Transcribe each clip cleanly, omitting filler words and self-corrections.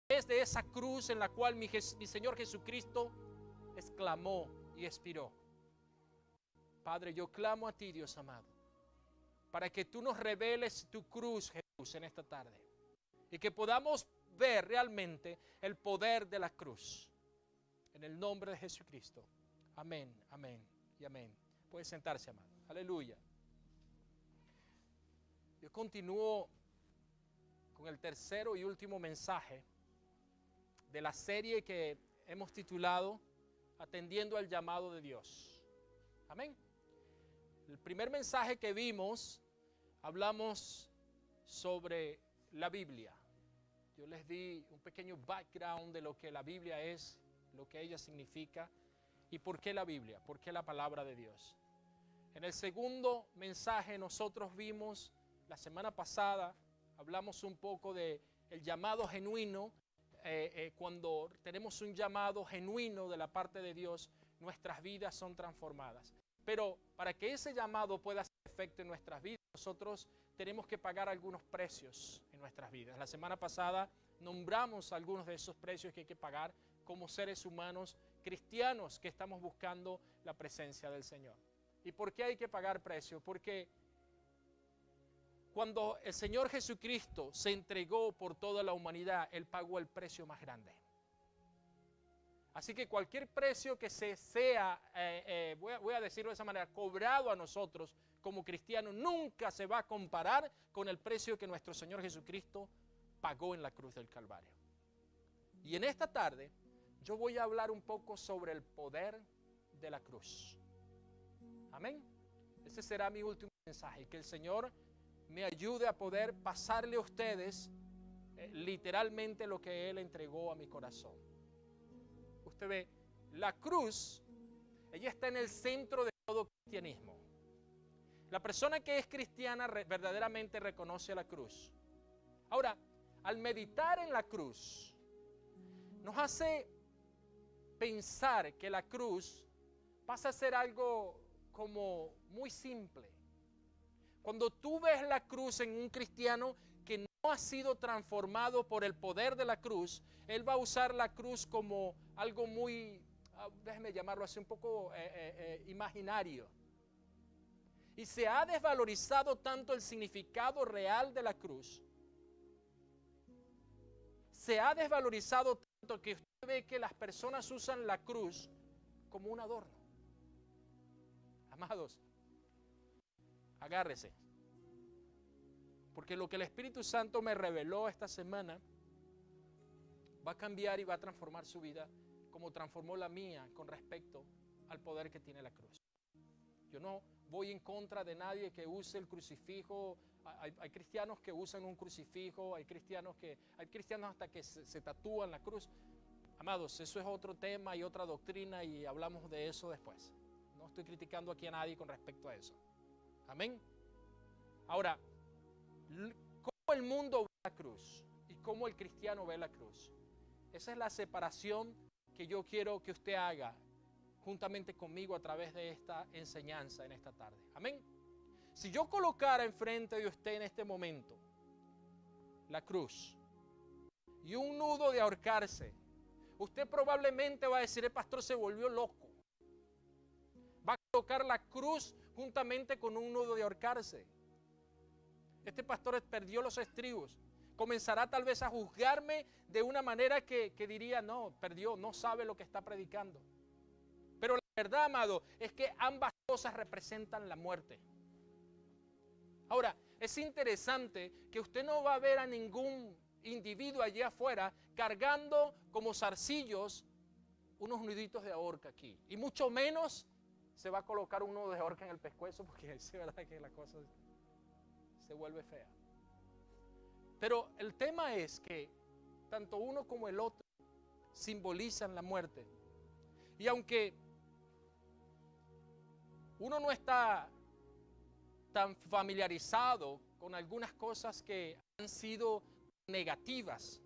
través de esa cruz en la cual mi Señor Jesucristo exclamó y expiró. Padre, yo clamo a ti, Dios amado, para que tú nos reveles tu cruz, Jesús, en esta tarde. Y que podamos ver realmente el poder de la cruz. En el nombre de Jesucristo. Amén, amén y amén. Puede sentarse, amado. Aleluya. Yo continúo con el tercero y último mensaje de la serie que hemos titulado Atendiendo al llamado de Dios. Amén. El primer mensaje que vimos, hablamos sobre la Biblia. Yo les di un pequeño background de lo que la Biblia es, lo que ella significa y por qué la Biblia, por qué la palabra de Dios. En el segundo mensaje nosotros vimos, la semana pasada, hablamos un poco de el llamado genuino. Cuando tenemos un llamado genuino de la parte de Dios, nuestras vidas son transformadas. Pero para que ese llamado pueda hacer efecto en nuestras vidas, nosotros tenemos que pagar algunos precios en nuestras vidas. La semana pasada nombramos algunos de esos precios que hay que pagar como seres humanos cristianos que estamos buscando la presencia del Señor. ¿Y por qué hay que pagar precios? Porque cuando el Señor Jesucristo se entregó por toda la humanidad, Él pagó el precio más grande. Así que cualquier precio que se sea, voy a decirlo de esa manera, cobrado a nosotros como cristianos, nunca se va a comparar con el precio que nuestro Señor Jesucristo pagó en la cruz del Calvario. Y en esta tarde yo voy a hablar un poco sobre el poder de la cruz. Amén. Ese será mi último mensaje, que el Señor me ayude a poder pasarle a ustedes literalmente lo que Él entregó a mi corazón. Usted ve, la cruz, ella está en el centro de todo cristianismo. La persona que es cristiana verdaderamente reconoce la cruz. Ahora, al meditar en la cruz, nos hace pensar que la cruz pasa a ser algo como muy simple. Cuando tú ves la cruz en un cristiano que no ha sido transformado por el poder de la cruz, él va a usar la cruz como algo muy, déjeme llamarlo así, un poco imaginario. Y se ha desvalorizado tanto el significado real de la cruz. Se ha desvalorizado tanto que usted ve que las personas usan la cruz como un adorno. Amados, agárrese. Porque lo que el Espíritu Santo me reveló esta semana va a cambiar y va a transformar su vida como transformó la mía con respecto al poder que tiene la cruz. Yo no voy en contra de nadie que use el crucifijo. Hay cristianos que usan un crucifijo, hay cristianos hasta que se tatúan la cruz. Amados, eso es otro tema y otra doctrina y hablamos de eso después. No estoy criticando aquí a nadie con respecto a eso. Amén. Ahora, ¿cómo el mundo ve la cruz? ¿Y cómo el cristiano ve la cruz? Esa es la separación que yo quiero que usted haga juntamente conmigo a través de esta enseñanza en esta tarde. Amén. Si yo colocara enfrente de usted en este momento la cruz y un nudo de ahorcarse, usted probablemente va a decir: el pastor se volvió loco. Va a colocar la cruz juntamente con un nudo de ahorcarse. Este pastor perdió los estribos. Comenzará tal vez a juzgarme de una manera que diría: no, perdió, no sabe lo que está predicando. Pero la verdad, amado, es que ambas cosas representan la muerte. Ahora, es interesante que usted no va a ver a ningún individuo allí afuera cargando como zarcillos unos nuditos de ahorca aquí. Y mucho menos se va a colocar un nudo de ahorca en el pescuezo, porque es verdad que la cosa se vuelve fea. Pero el tema es que tanto uno como el otro simbolizan la muerte. Y aunque uno no está tan familiarizado con algunas cosas que han sido negativas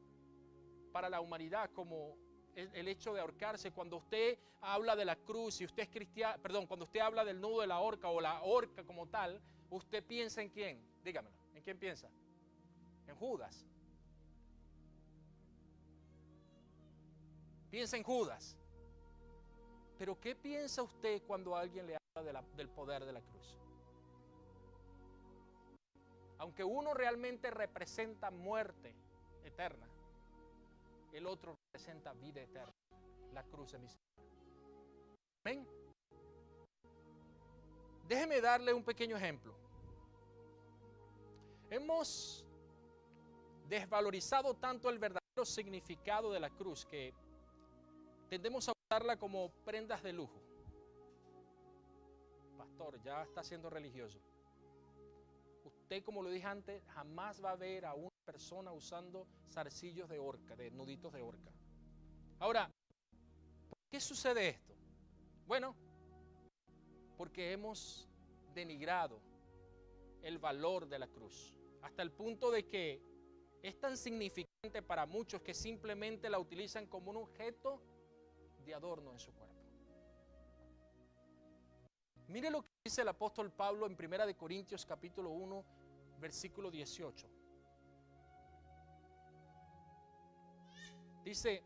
para la humanidad, como el hecho de ahorcarse, cuando usted habla de la cruz y usted es cristiano, cuando usted habla del nudo de la horca o la horca como tal, ¿usted piensa en quién? Dígamelo, ¿en quién piensa? En Judas. Piensa en Judas. Pero ¿qué piensa usted cuando alguien le habla del poder de la cruz? Aunque uno realmente representa muerte eterna, el otro representa vida eterna, la cruz de mi Señor. Amén. Déjeme darle un pequeño ejemplo. Hemos desvalorizado tanto el verdadero significado de la cruz que tendemos a usarla como prendas de lujo. Pastor, ya está siendo religioso. Usted, como lo dije antes, jamás va a ver a una persona usando zarcillos de orca, de nuditos de orca. Ahora, ¿por qué sucede esto? Bueno, porque hemos denigrado el valor de la cruz, hasta el punto de que es tan significante para muchos que simplemente la utilizan como un objeto de adorno en su cuerpo. Mire lo que dice el apóstol Pablo en 1 Corintios capítulo 1, versículo 18. Dice,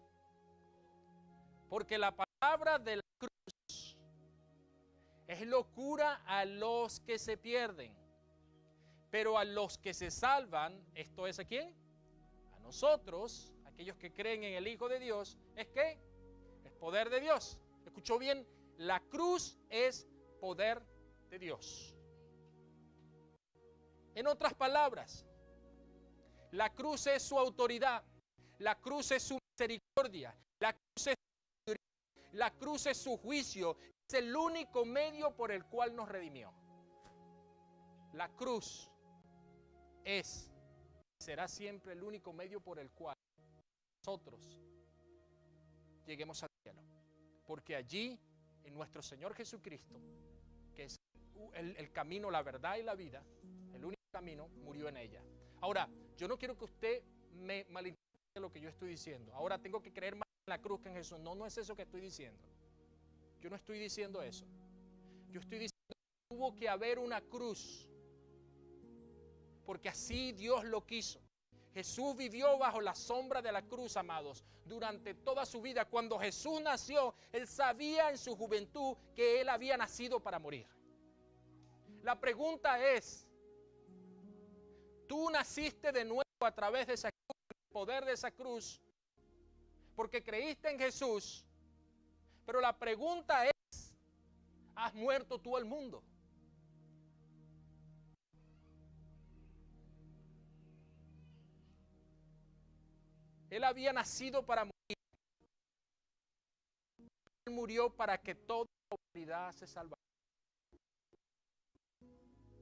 porque la palabra de la cruz es locura a los que se pierden, pero a los que se salvan, esto es ¿a quién? A nosotros, aquellos que creen en el Hijo de Dios, ¿es qué? Es poder de Dios. ¿Escuchó bien? La cruz es poder de Dios. En otras palabras, la cruz es su autoridad, la cruz es su misericordia, la cruz es su juicio, es el único medio por el cual nos redimió. La cruz será siempre el único medio por el cual nosotros lleguemos al cielo. Porque allí, en nuestro Señor Jesucristo, que es el camino, la verdad y la vida, el único camino, murió en ella. Ahora, yo no quiero que usted me malinterprete lo que yo estoy diciendo. Ahora tengo que creer más en la cruz que en Jesús. No, no es eso que estoy diciendo. Yo no estoy diciendo eso. Yo estoy diciendo que tuvo que haber una cruz, porque así Dios lo quiso. Jesús vivió bajo la sombra de la cruz, amados, durante toda su vida. Cuando Jesús nació, Él sabía en su juventud que Él había nacido para morir. La pregunta es, ¿tú naciste de nuevo a través de esa cruz, el poder de esa cruz, porque creíste en Jesús? Pero la pregunta es, ¿has muerto tú al mundo? Él había nacido para morir. Él murió para que toda la humanidad se salvara.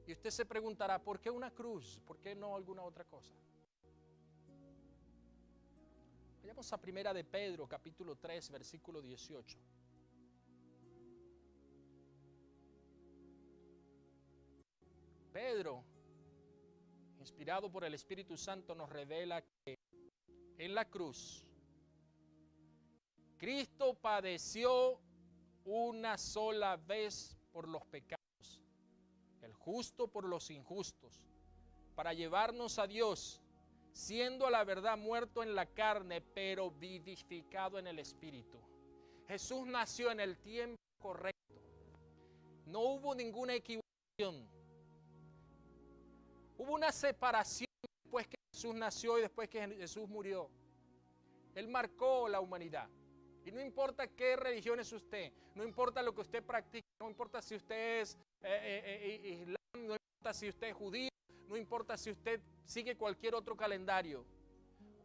Y usted se preguntará, ¿por qué una cruz? ¿Por qué no alguna otra cosa? Vayamos a 1 de Pedro, capítulo 3, versículo 18. Pedro, inspirado por el Espíritu Santo, nos revela que en la cruz Cristo padeció una sola vez por los pecados, el justo por los injustos, para llevarnos a Dios, siendo a la verdad muerto en la carne, pero vivificado en el Espíritu. Jesús nació en el tiempo correcto. No hubo ninguna equivocación. Hubo una separación después que Jesús nació y después que Jesús murió. Él marcó la humanidad. Y no importa qué religión es usted, no importa lo que usted practique, no importa si usted es islam, no importa si usted es judío, no importa si usted sigue cualquier otro calendario,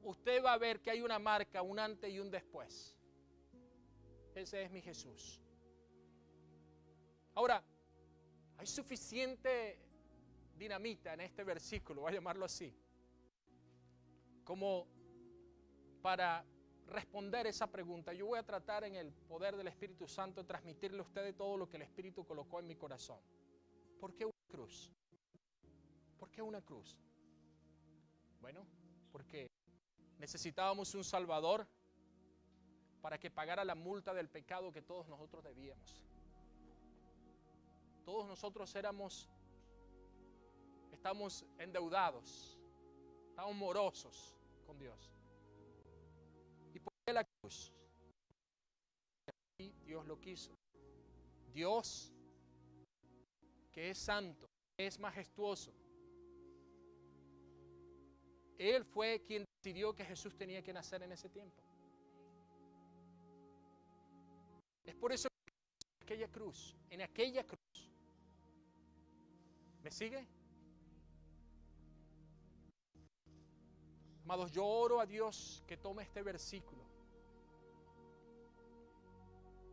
usted va a ver que hay una marca, un antes y un después. Ese es mi Jesús. Ahora, hay suficiente dinamita en este versículo, voy a llamarlo así, como para responder esa pregunta. Yo voy a tratar en el poder del Espíritu Santo de transmitirle a ustedes todo lo que el Espíritu colocó en mi corazón. ¿Por qué una cruz? ¿Por qué una cruz? Bueno, porque necesitábamos un Salvador para que pagara la multa del pecado que todos nosotros debíamos. Todos nosotros estamos endeudados, estamos morosos con Dios. ¿Y por qué la cruz? así Dios lo quiso. Dios, que es santo, es majestuoso, Él fue quien decidió que Jesús tenía que nacer en ese tiempo. Es por eso que en aquella cruz, ¿me sigue? Amados, yo oro a Dios que tome este versículo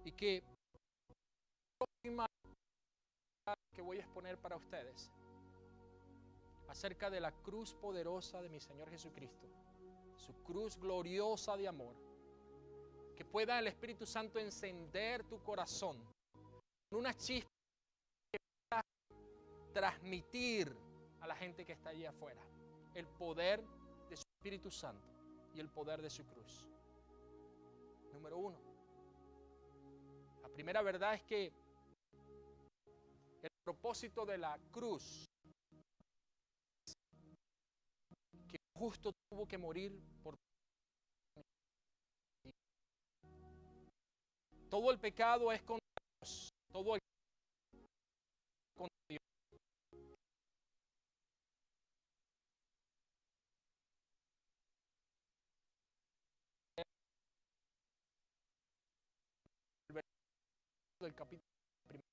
y que la próxima que voy a exponer para ustedes acerca de la cruz poderosa de mi Señor Jesucristo, su cruz gloriosa de amor, que pueda el Espíritu Santo encender tu corazón con una chispa que pueda transmitir a la gente que está allí afuera el poder de su Espíritu Santo y el poder de su cruz. Número uno, la primera verdad es que el propósito de la cruz, que justo tuvo que morir por todo el pecado es contra Dios, todo el contra Dios. El versículo del capítulo primero.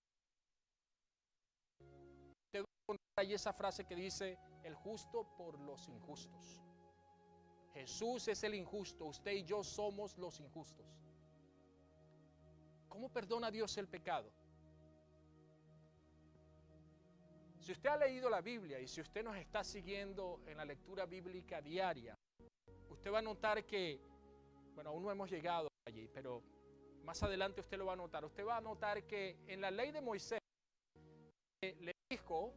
Te voy a encontrar ahí esa frase que dice: el justo por los injustos. Jesús es el injusto, usted y yo somos los injustos. ¿Cómo perdona Dios el pecado? Si usted ha leído la Biblia y si usted nos está siguiendo en la lectura bíblica diaria, usted va a notar que, bueno, aún no hemos llegado allí, pero más adelante usted lo va a notar. Usted va a notar que en la ley de Moisés le dijo,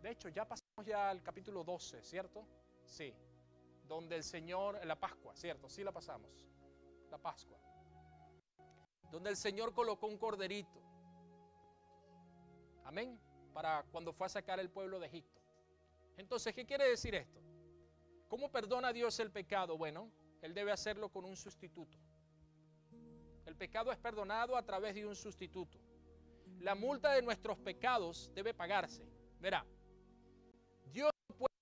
de hecho ya pasamos ya al capítulo 12, ¿cierto? Sí, donde el Señor, en la Pascua, ¿cierto? Sí la pasamos, la Pascua. Donde el Señor colocó un corderito. Amén. Para cuando fue a sacar el pueblo de Egipto. Entonces, ¿qué quiere decir esto? ¿Cómo perdona Dios el pecado? Bueno, Él debe hacerlo con un sustituto. El pecado es perdonado a través de un sustituto. La multa de nuestros pecados debe pagarse. Verá, Dios no puede,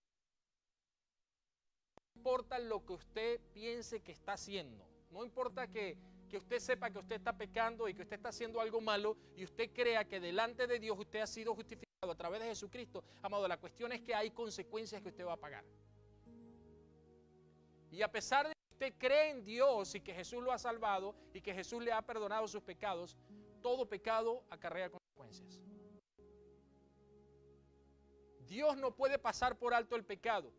no importa lo que usted piense que está haciendo. No importa que usted sepa que usted está pecando y que usted está haciendo algo malo y usted crea que delante de Dios usted ha sido justificado a través de Jesucristo. Amado, la cuestión es que hay consecuencias que usted va a pagar. Y a pesar de que usted cree en Dios y que Jesús lo ha salvado y que Jesús le ha perdonado sus pecados, todo pecado acarrea consecuencias. Dios no puede pasar por alto el pecado.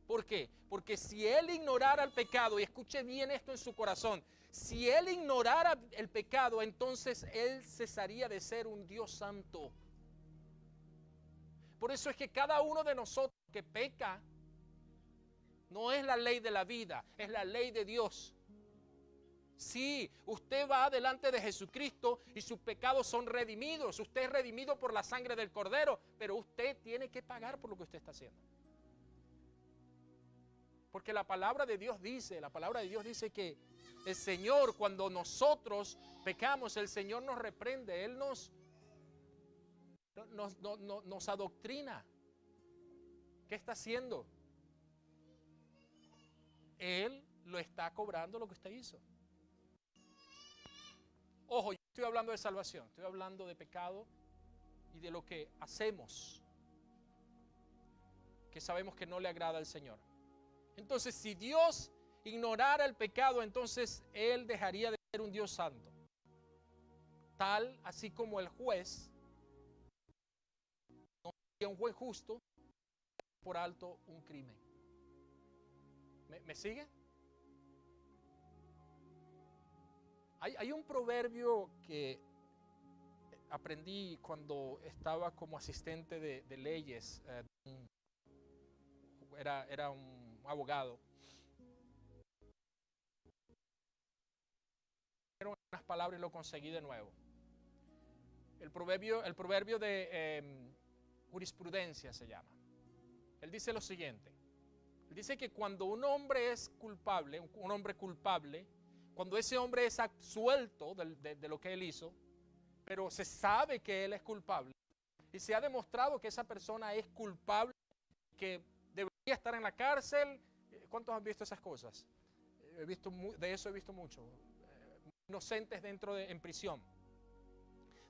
¿Por qué? Porque si Él ignorara el pecado, y escuche bien esto en su corazón, si Él ignorara el pecado, entonces Él cesaría de ser un Dios santo. Por eso es que cada uno de nosotros que peca, no es la ley de la vida, es la ley de Dios. Sí, usted va delante de Jesucristo y sus pecados son redimidos. Usted es redimido por la sangre del Cordero, pero usted tiene que pagar por lo que usted está haciendo. Porque la palabra de Dios dice que el Señor, cuando nosotros pecamos, el Señor nos reprende, Él nos adoctrina. ¿Qué está haciendo? Él lo está cobrando lo que usted hizo. Ojo, yo estoy hablando de salvación, estoy hablando de pecado y de lo que hacemos, que sabemos que no le agrada al Señor. Entonces, si Dios ignorara el pecado, entonces Él dejaría de ser un Dios santo. Tal así como el juez no sería un juez justo por alto un crimen. ¿Me sigue? Hay un proverbio que aprendí cuando estaba como asistente de leyes. Era un abogado. Eran unas palabras y lo conseguí de nuevo. El proverbio de jurisprudencia se llama. Él dice lo siguiente. Él dice que cuando un hombre es culpable, cuando ese hombre es absuelto de lo que él hizo, pero se sabe que él es culpable, y se ha demostrado que esa persona es culpable, que debería estar en la cárcel. ¿Cuántos han visto esas cosas? De eso he visto mucho. Inocentes en prisión.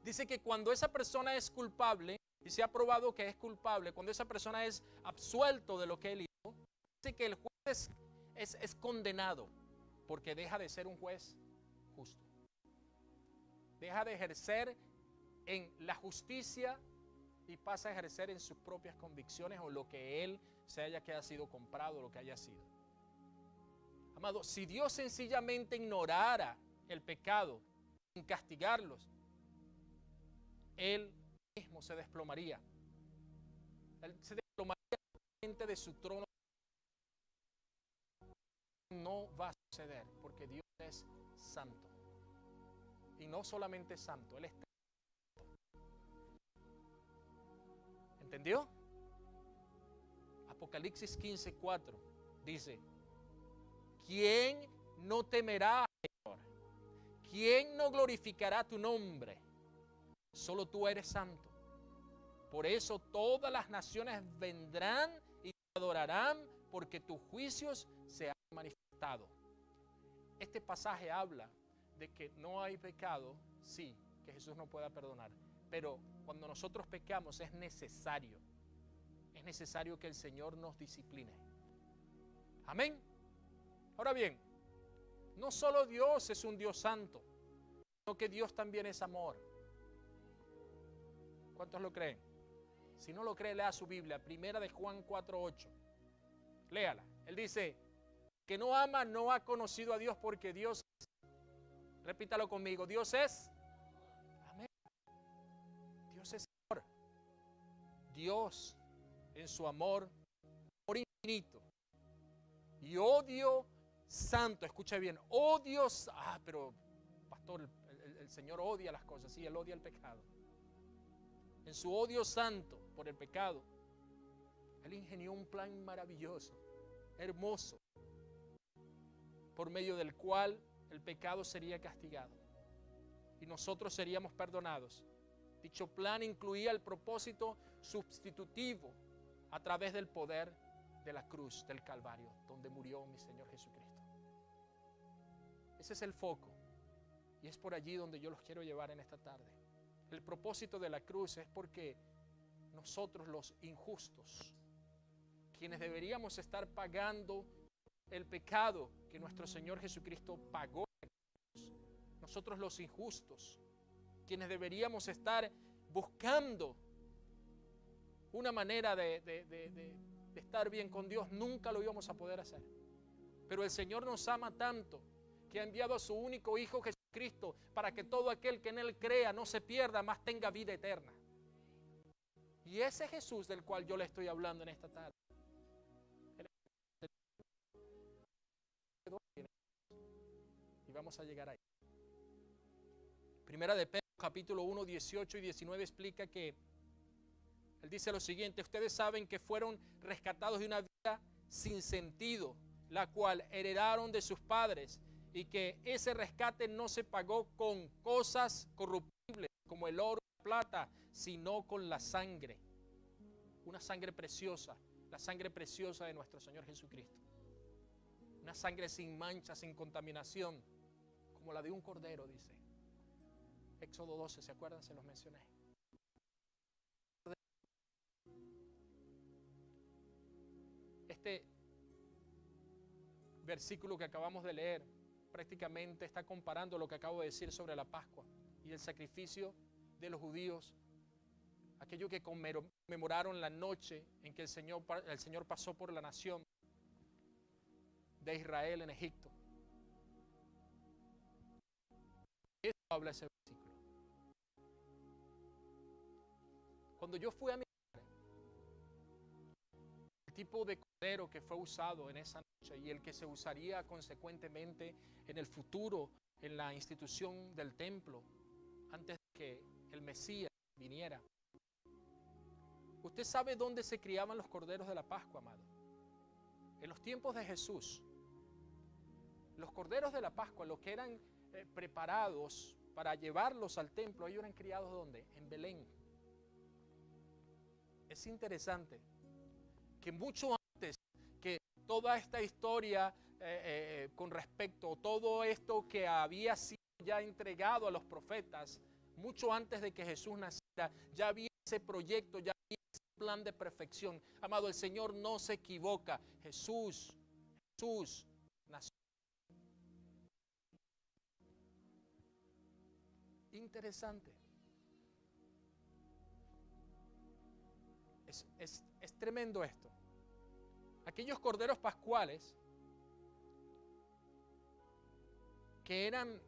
Dice que cuando esa persona es culpable, y se ha probado que es culpable, cuando esa persona es absuelto de lo que él hizo, dice que el juez es condenado, porque deja de ser un juez justo. Deja de ejercer en la justicia y pasa a ejercer en sus propias convicciones o lo que él que haya sido comprado, lo que haya sido. Amado, si Dios sencillamente ignorara el pecado sin castigarlos, Él mismo se desplomaría. Él se desplomaría de su trono. No va a suceder porque Dios es santo. Y no solamente santo, Él es santo. ¿Entendió? Apocalipsis 15:4 dice: ¿quién no temerá, Señor? ¿Quién no glorificará tu nombre? Solo tú eres santo. Por eso todas las naciones vendrán y te adorarán, porque tus juicios se han manifestado. Este pasaje habla de que no hay pecado, sí, que Jesús no pueda perdonar. Pero cuando nosotros pecamos es necesario que el Señor nos discipline. Amén. Ahora bien, no solo Dios es un Dios santo, sino que Dios también es amor. ¿Cuántos lo creen? Si no lo cree, lea su Biblia, 1 de Juan 4:8. Léala. Él dice: que no ama no ha conocido a Dios, porque Dios es. Repítalo conmigo: Dios es. Amén. Dios es amor. Dios, en su amor infinito y odio santo, escucha bien, odios. Pero pastor, el Señor odia las cosas. Sí, Él odia el pecado. En su odio santo por el pecado, Él ingenió un plan maravilloso, hermoso, por medio del cual el pecado sería castigado y nosotros seríamos perdonados. Dicho plan incluía el propósito sustitutivo a través del poder de la cruz del Calvario, donde murió mi Señor Jesucristo. Ese es el foco, y es por allí donde yo los quiero llevar en esta tarde. El propósito de la cruz es porque nosotros, los injustos, quienes deberíamos estar pagando el pecado que nuestro Señor Jesucristo pagó, nosotros los injustos, quienes deberíamos estar buscando una manera de estar bien con Dios, nunca lo íbamos a poder hacer. Pero el Señor nos ama tanto que ha enviado a su único Hijo Jesucristo para que todo aquel que en Él crea no se pierda, mas tenga vida eterna. Y ese Jesús del cual yo le estoy hablando en esta tarde, y vamos a llegar ahí. Primera de Pedro, capítulo 1, 18 y 19 explica que él dice lo siguiente: ustedes saben que fueron rescatados de una vida sin sentido, la cual heredaron de sus padres, y que ese rescate no se pagó con cosas corruptibles como el oro y la plata, sino con la sangre. Una sangre preciosa, la sangre preciosa de nuestro Señor Jesucristo. Una sangre sin mancha, sin contaminación, como la de un cordero, dice. Éxodo 12, ¿se acuerdan? Se los mencioné. Este versículo que acabamos de leer prácticamente está comparando lo que acabo de decir sobre la Pascua y el sacrificio de los judíos, aquello que conmemoraron la noche en que el Señor pasó por la nación de Israel en Egipto. Eso habla ese versículo. Cuando yo fui a mirar el tipo de cordero que fue usado en esa noche y el que se usaría consecuentemente en el futuro en la institución del templo antes de que el Mesías viniera. ¿Usted sabe dónde se criaban los corderos de la Pascua, amado? En los tiempos de Jesús, Los corderos de la Pascua, los que eran preparados para llevarlos al templo, ellos eran criados ¿dónde? En Belén. Es interesante que mucho antes que toda esta historia con respecto a todo esto que había sido ya entregado a los profetas, mucho antes de que Jesús naciera, ya había ese proyecto, ya había ese plan de perfección. Amado, el Señor no se equivoca. Jesús nació. Interesante. Es tremendo esto. Aquellos corderos pascuales que eran,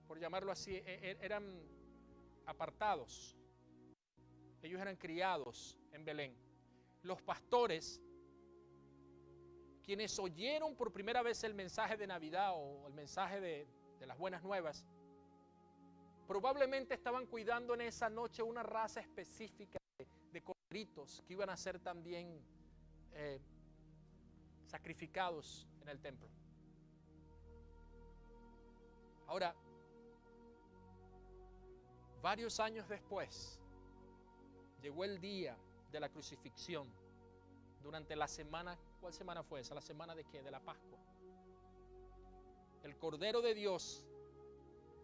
por llamarlo así, eran apartados. Ellos eran criados en Belén. Los pastores, quienes oyeron por primera vez el mensaje de Navidad o el mensaje de las buenas nuevas, probablemente estaban cuidando en esa noche una raza específica de corderitos que iban a ser también sacrificados en el templo. Ahora, varios años después, llegó el día de la crucifixión, durante la semana, ¿cuál semana fue esa? ¿La semana de qué? De la Pascua. El Cordero de Dios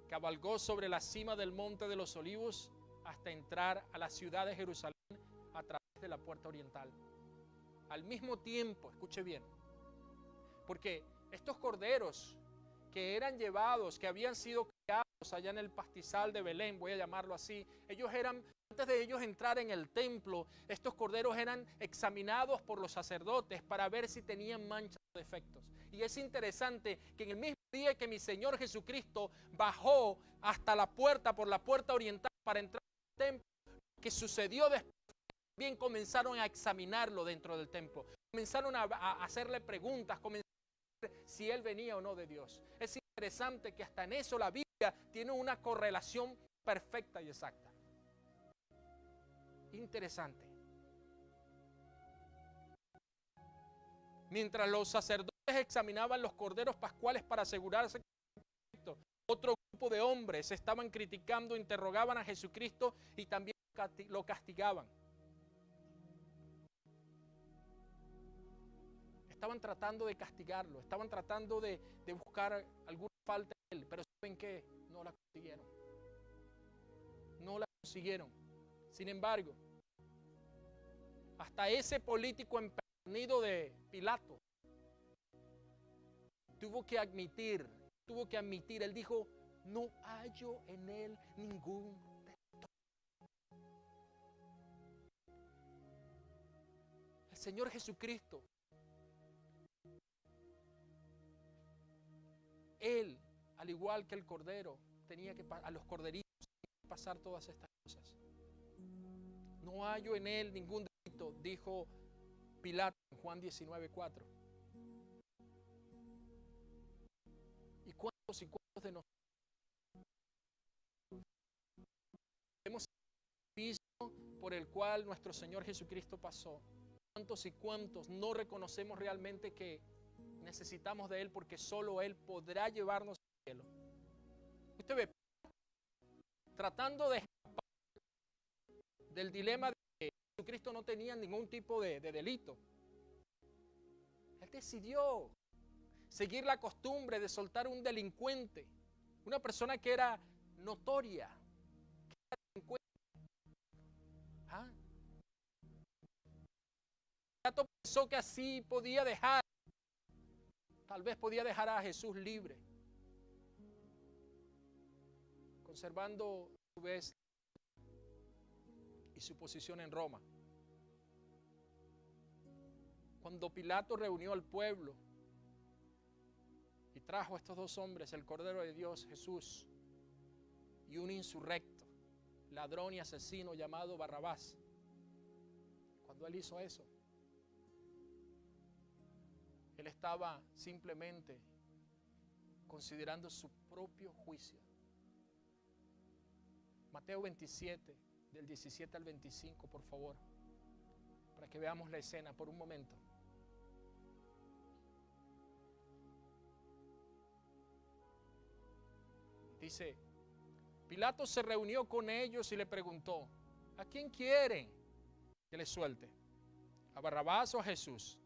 cabalgó sobre la cima del Monte de los Olivos hasta entrar a la ciudad de Jerusalén a través de la puerta oriental. Al mismo tiempo, escuche bien, porque estos corderos que eran llevados, que habían sido criados allá en el pastizal de Belén, voy a llamarlo así, ellos eran, antes de ellos entrar en el templo, estos corderos eran examinados por los sacerdotes para ver si tenían manchas o defectos. Y es interesante que en el mismo día que mi Señor Jesucristo bajó hasta la puerta, por la puerta oriental para entrar al templo, lo que sucedió después, también comenzaron a examinarlo dentro del templo. Comenzaron a hacerle preguntas, comenzaron a ver si Él venía o no de Dios. Es interesante que hasta en eso la Biblia tiene una correlación perfecta y exacta. Interesante. Mientras los sacerdotes examinaban los corderos pascuales para asegurarse que otro grupo de hombres estaban criticando, interrogaban a Jesucristo y también lo castigaban. Estaban tratando de castigarlo, estaban tratando de buscar alguna falta en él, pero ¿saben qué? No la consiguieron. No la consiguieron. Sin embargo, hasta ese político empedernido de Pilato tuvo que admitir, él dijo, no hallo en él ningún delito. El Señor Jesucristo, Él, al igual que el cordero, a los corderitos, tenía que pasar todas estas cosas. No hallo en él ningún delito, dijo Pilato en Juan 19:4. ¿Y cuántos de nosotros hemos visto por el cual nuestro Señor Jesucristo pasó? ¿Cuántos y cuántos no reconocemos realmente que necesitamos de Él porque solo Él podrá llevarnos al cielo? Usted ve, tratando de escapar del dilema de que Jesucristo no tenía ningún tipo de delito, Él decidió seguir la costumbre de soltar un delincuente, una persona que era notoria, que era delincuente. ¿Ah? Pilato pensó que así tal vez podía dejar a Jesús libre, conservando a su vez y su posición en Roma. Cuando Pilato reunió al pueblo y trajo a estos dos hombres, el Cordero de Dios, Jesús, y un insurrecto, ladrón y asesino llamado Barrabás, cuando él hizo eso, él estaba simplemente considerando su propio juicio. Mateo 27, del 17 al 25, por favor, para que veamos la escena por un momento. Dice, Pilato se reunió con ellos y le preguntó, ¿a quién quieren que le suelte? ¿A Barrabás o a Jesús?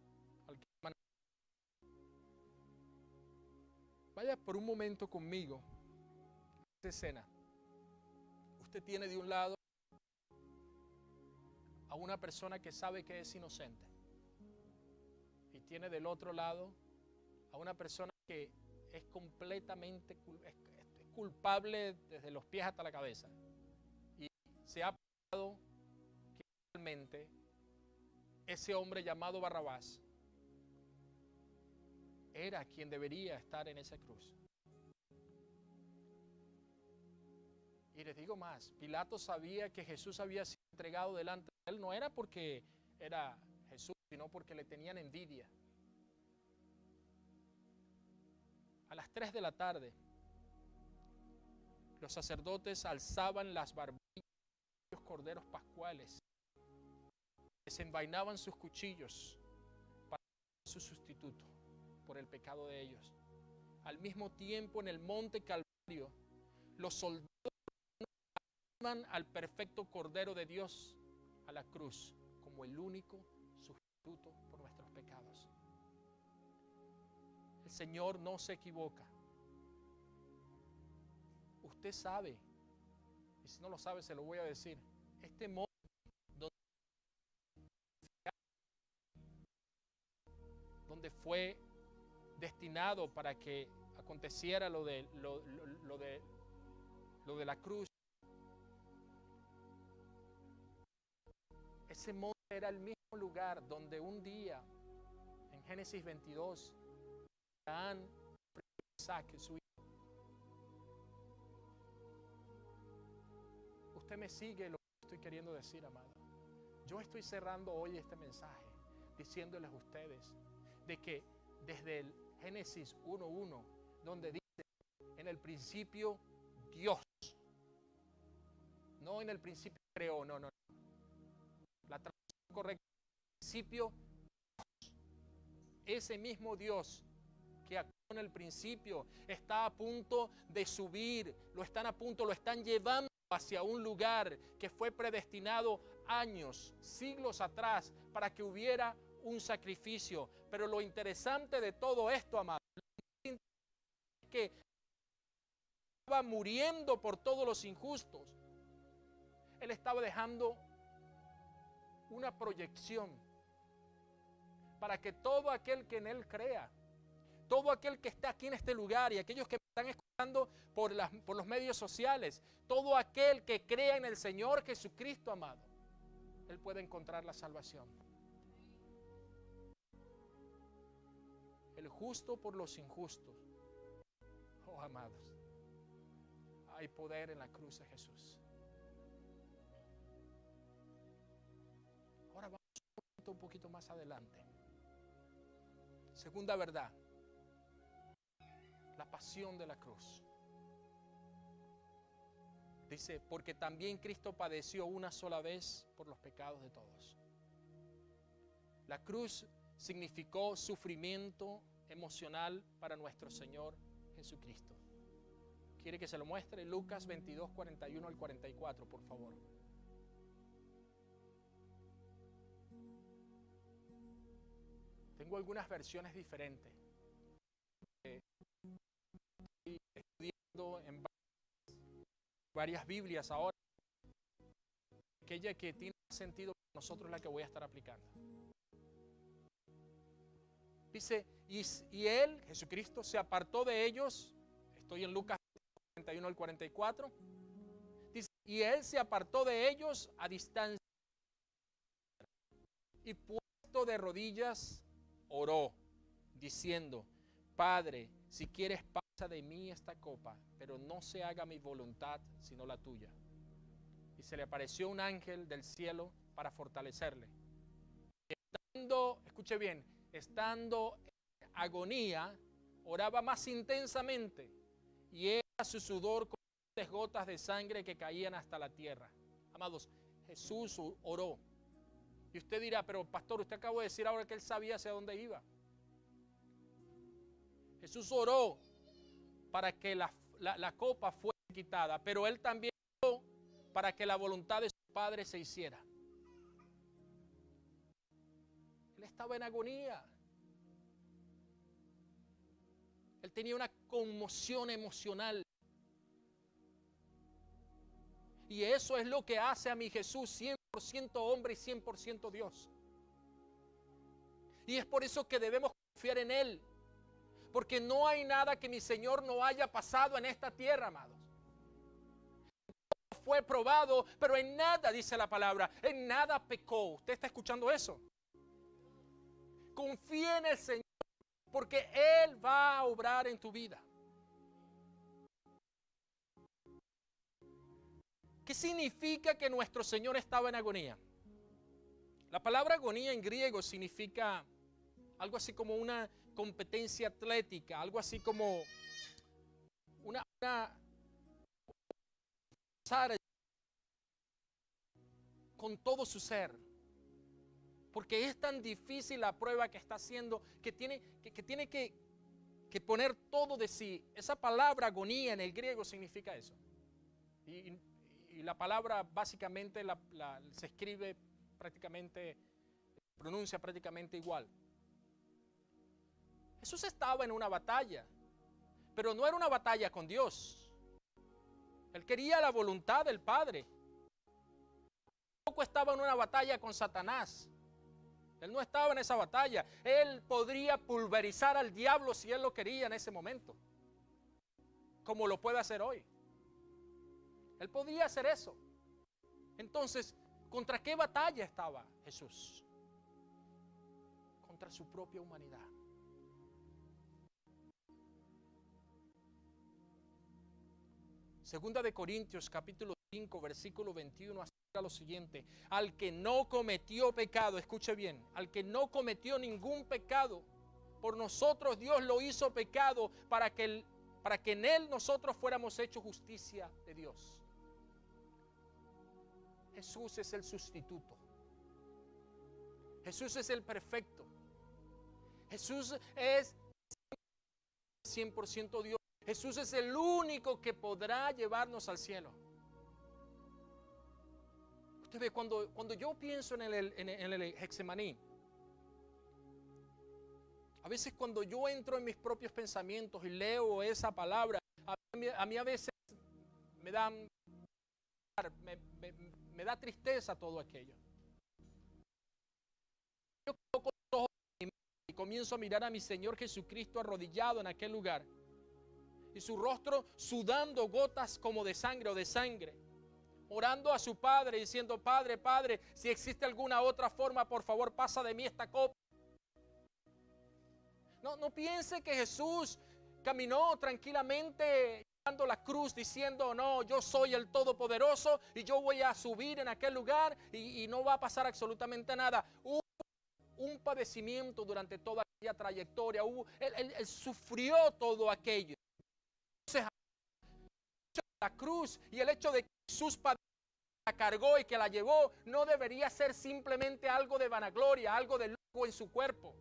Vaya por un momento conmigo a esta escena. Usted tiene de un lado a una persona que sabe que es inocente. Y tiene del otro lado a una persona que es completamente culpable desde los pies hasta la cabeza. Y se ha probado que realmente ese hombre llamado Barrabás era quien debería estar en esa cruz. Y les digo más, Pilato sabía que Jesús había sido entregado delante de él, no era porque era Jesús, sino porque le tenían envidia. A las 3 de la tarde, los sacerdotes alzaban las barbillas de los corderos pascuales, desenvainaban sus cuchillos para su sustituto por el pecado de ellos. Al mismo tiempo, en el monte Calvario, los soldados llevan al perfecto Cordero de Dios a la cruz como el único sustituto por nuestros pecados. El Señor no se equivoca. Usted sabe, y si no lo sabe se lo voy a decir, este monte donde fue destinado para que aconteciera lo de la cruz, ese monte era el mismo lugar donde un día, en Génesis 22, Abraham ofreció a Isaac, su hijo. Usted me sigue lo que estoy queriendo decir, amado. Yo estoy cerrando hoy este mensaje diciéndoles a ustedes de que desde el Génesis 1:1, donde dice, en el principio Dios, no en el principio creó, no. La traducción correcta, en el principio Dios, ese mismo Dios que actuó en el principio, está a punto de subir, lo están llevando hacia un lugar que fue predestinado años, siglos atrás, para que hubiera un sacrificio. Pero lo interesante de todo esto, amado, es que estaba muriendo por todos los injustos. Él estaba dejando una proyección para que todo aquel que en Él crea, todo aquel que está aquí en este lugar y aquellos que me están escuchando por los medios sociales, todo aquel que crea en el Señor Jesucristo, amado, Él puede encontrar la salvación. El justo por los injustos. Oh, amados, hay poder en la cruz de Jesús. Ahora vamos un poquito más adelante. Segunda verdad, la pasión de la cruz. Dice, porque también Cristo padeció una sola vez por los pecados de todos. La cruz significó sufrimiento emocional para nuestro Señor Jesucristo. ¿Quiere que se lo muestre? Lucas 22, 41 al 44, por favor. Tengo algunas versiones diferentes. Estoy estudiando en varias Biblias ahora. Aquella que tiene sentido para nosotros es la que voy a estar aplicando. Dice, y Él, Jesucristo, se apartó de ellos. Estoy en Lucas 41 al 44. Dice, y Él se apartó de ellos a distancia y puesto de rodillas oró, diciendo, Padre, si quieres pasa de mí esta copa, pero no se haga mi voluntad sino la tuya. Y se le apareció un ángel del cielo para fortalecerle. Escuche bien, estando en agonía, oraba más intensamente y era su sudor como gotas de sangre que caían hasta la tierra. Amados, Jesús oró. Y usted dirá, pero pastor, usted acabó de decir ahora que él sabía hacia dónde iba. Jesús oró para que la copa fuera quitada, pero Él también para que la voluntad de su Padre se hiciera. Él estaba en agonía. Él tenía una conmoción emocional. Y eso es lo que hace a mi Jesús 100% hombre y 100% Dios. Y es por eso que debemos confiar en Él. Porque no hay nada que mi Señor no haya pasado en esta tierra, amados. Fue probado, pero en nada, dice la palabra, en nada pecó. ¿Usted está escuchando eso? Confía en el Señor, porque Él va a obrar en tu vida. ¿Qué significa que nuestro Señor estaba en agonía? La palabra agonía en griego significa algo así como una competencia atlética, algo así como una con todo su ser, porque es tan difícil la prueba que está haciendo que tiene que poner todo de sí. Esa palabra agonía en el griego significa eso, y la palabra básicamente se escribe prácticamente, pronuncia prácticamente igual. Jesús estaba en una batalla, pero no era una batalla con Dios. Él quería la voluntad del Padre. Tampoco estaba en una batalla con Satanás. Él no estaba en esa batalla. Él podría pulverizar al diablo si él lo quería en ese momento, como lo puede hacer hoy. Él podía hacer eso. Entonces, ¿contra qué batalla estaba Jesús? Contra su propia humanidad. Segunda de Corintios capítulo 5 versículo 21 asegura lo siguiente: al que no cometió pecado, escuche bien, al que no cometió ningún pecado, por nosotros Dios lo hizo pecado para que en él nosotros fuéramos hechos justicia de Dios. Jesús es el sustituto. Jesús es el perfecto. Jesús es 100% Dios. Jesús es el único que podrá llevarnos al cielo. Usted ve, cuando yo pienso en el Getsemaní, a veces cuando yo entro en mis propios pensamientos y leo esa palabra, a mí a veces me da tristeza todo aquello. Yo coloco los ojos y comienzo a mirar a mi Señor Jesucristo arrodillado en aquel lugar, y su rostro sudando gotas como de sangre o de sangre, orando a su Padre diciendo: Padre, Padre, si existe alguna otra forma, por favor pasa de mí esta copa. No piense que Jesús caminó tranquilamente llevando la cruz diciendo: no, yo soy el Todopoderoso y yo voy a subir en aquel lugar y no va a pasar absolutamente nada. Hubo un padecimiento durante toda aquella trayectoria. Él sufrió todo aquello. La cruz y el hecho de que Jesús la cargó y que la llevó no debería ser simplemente algo de vanagloria, algo de lujo en su cuerpo.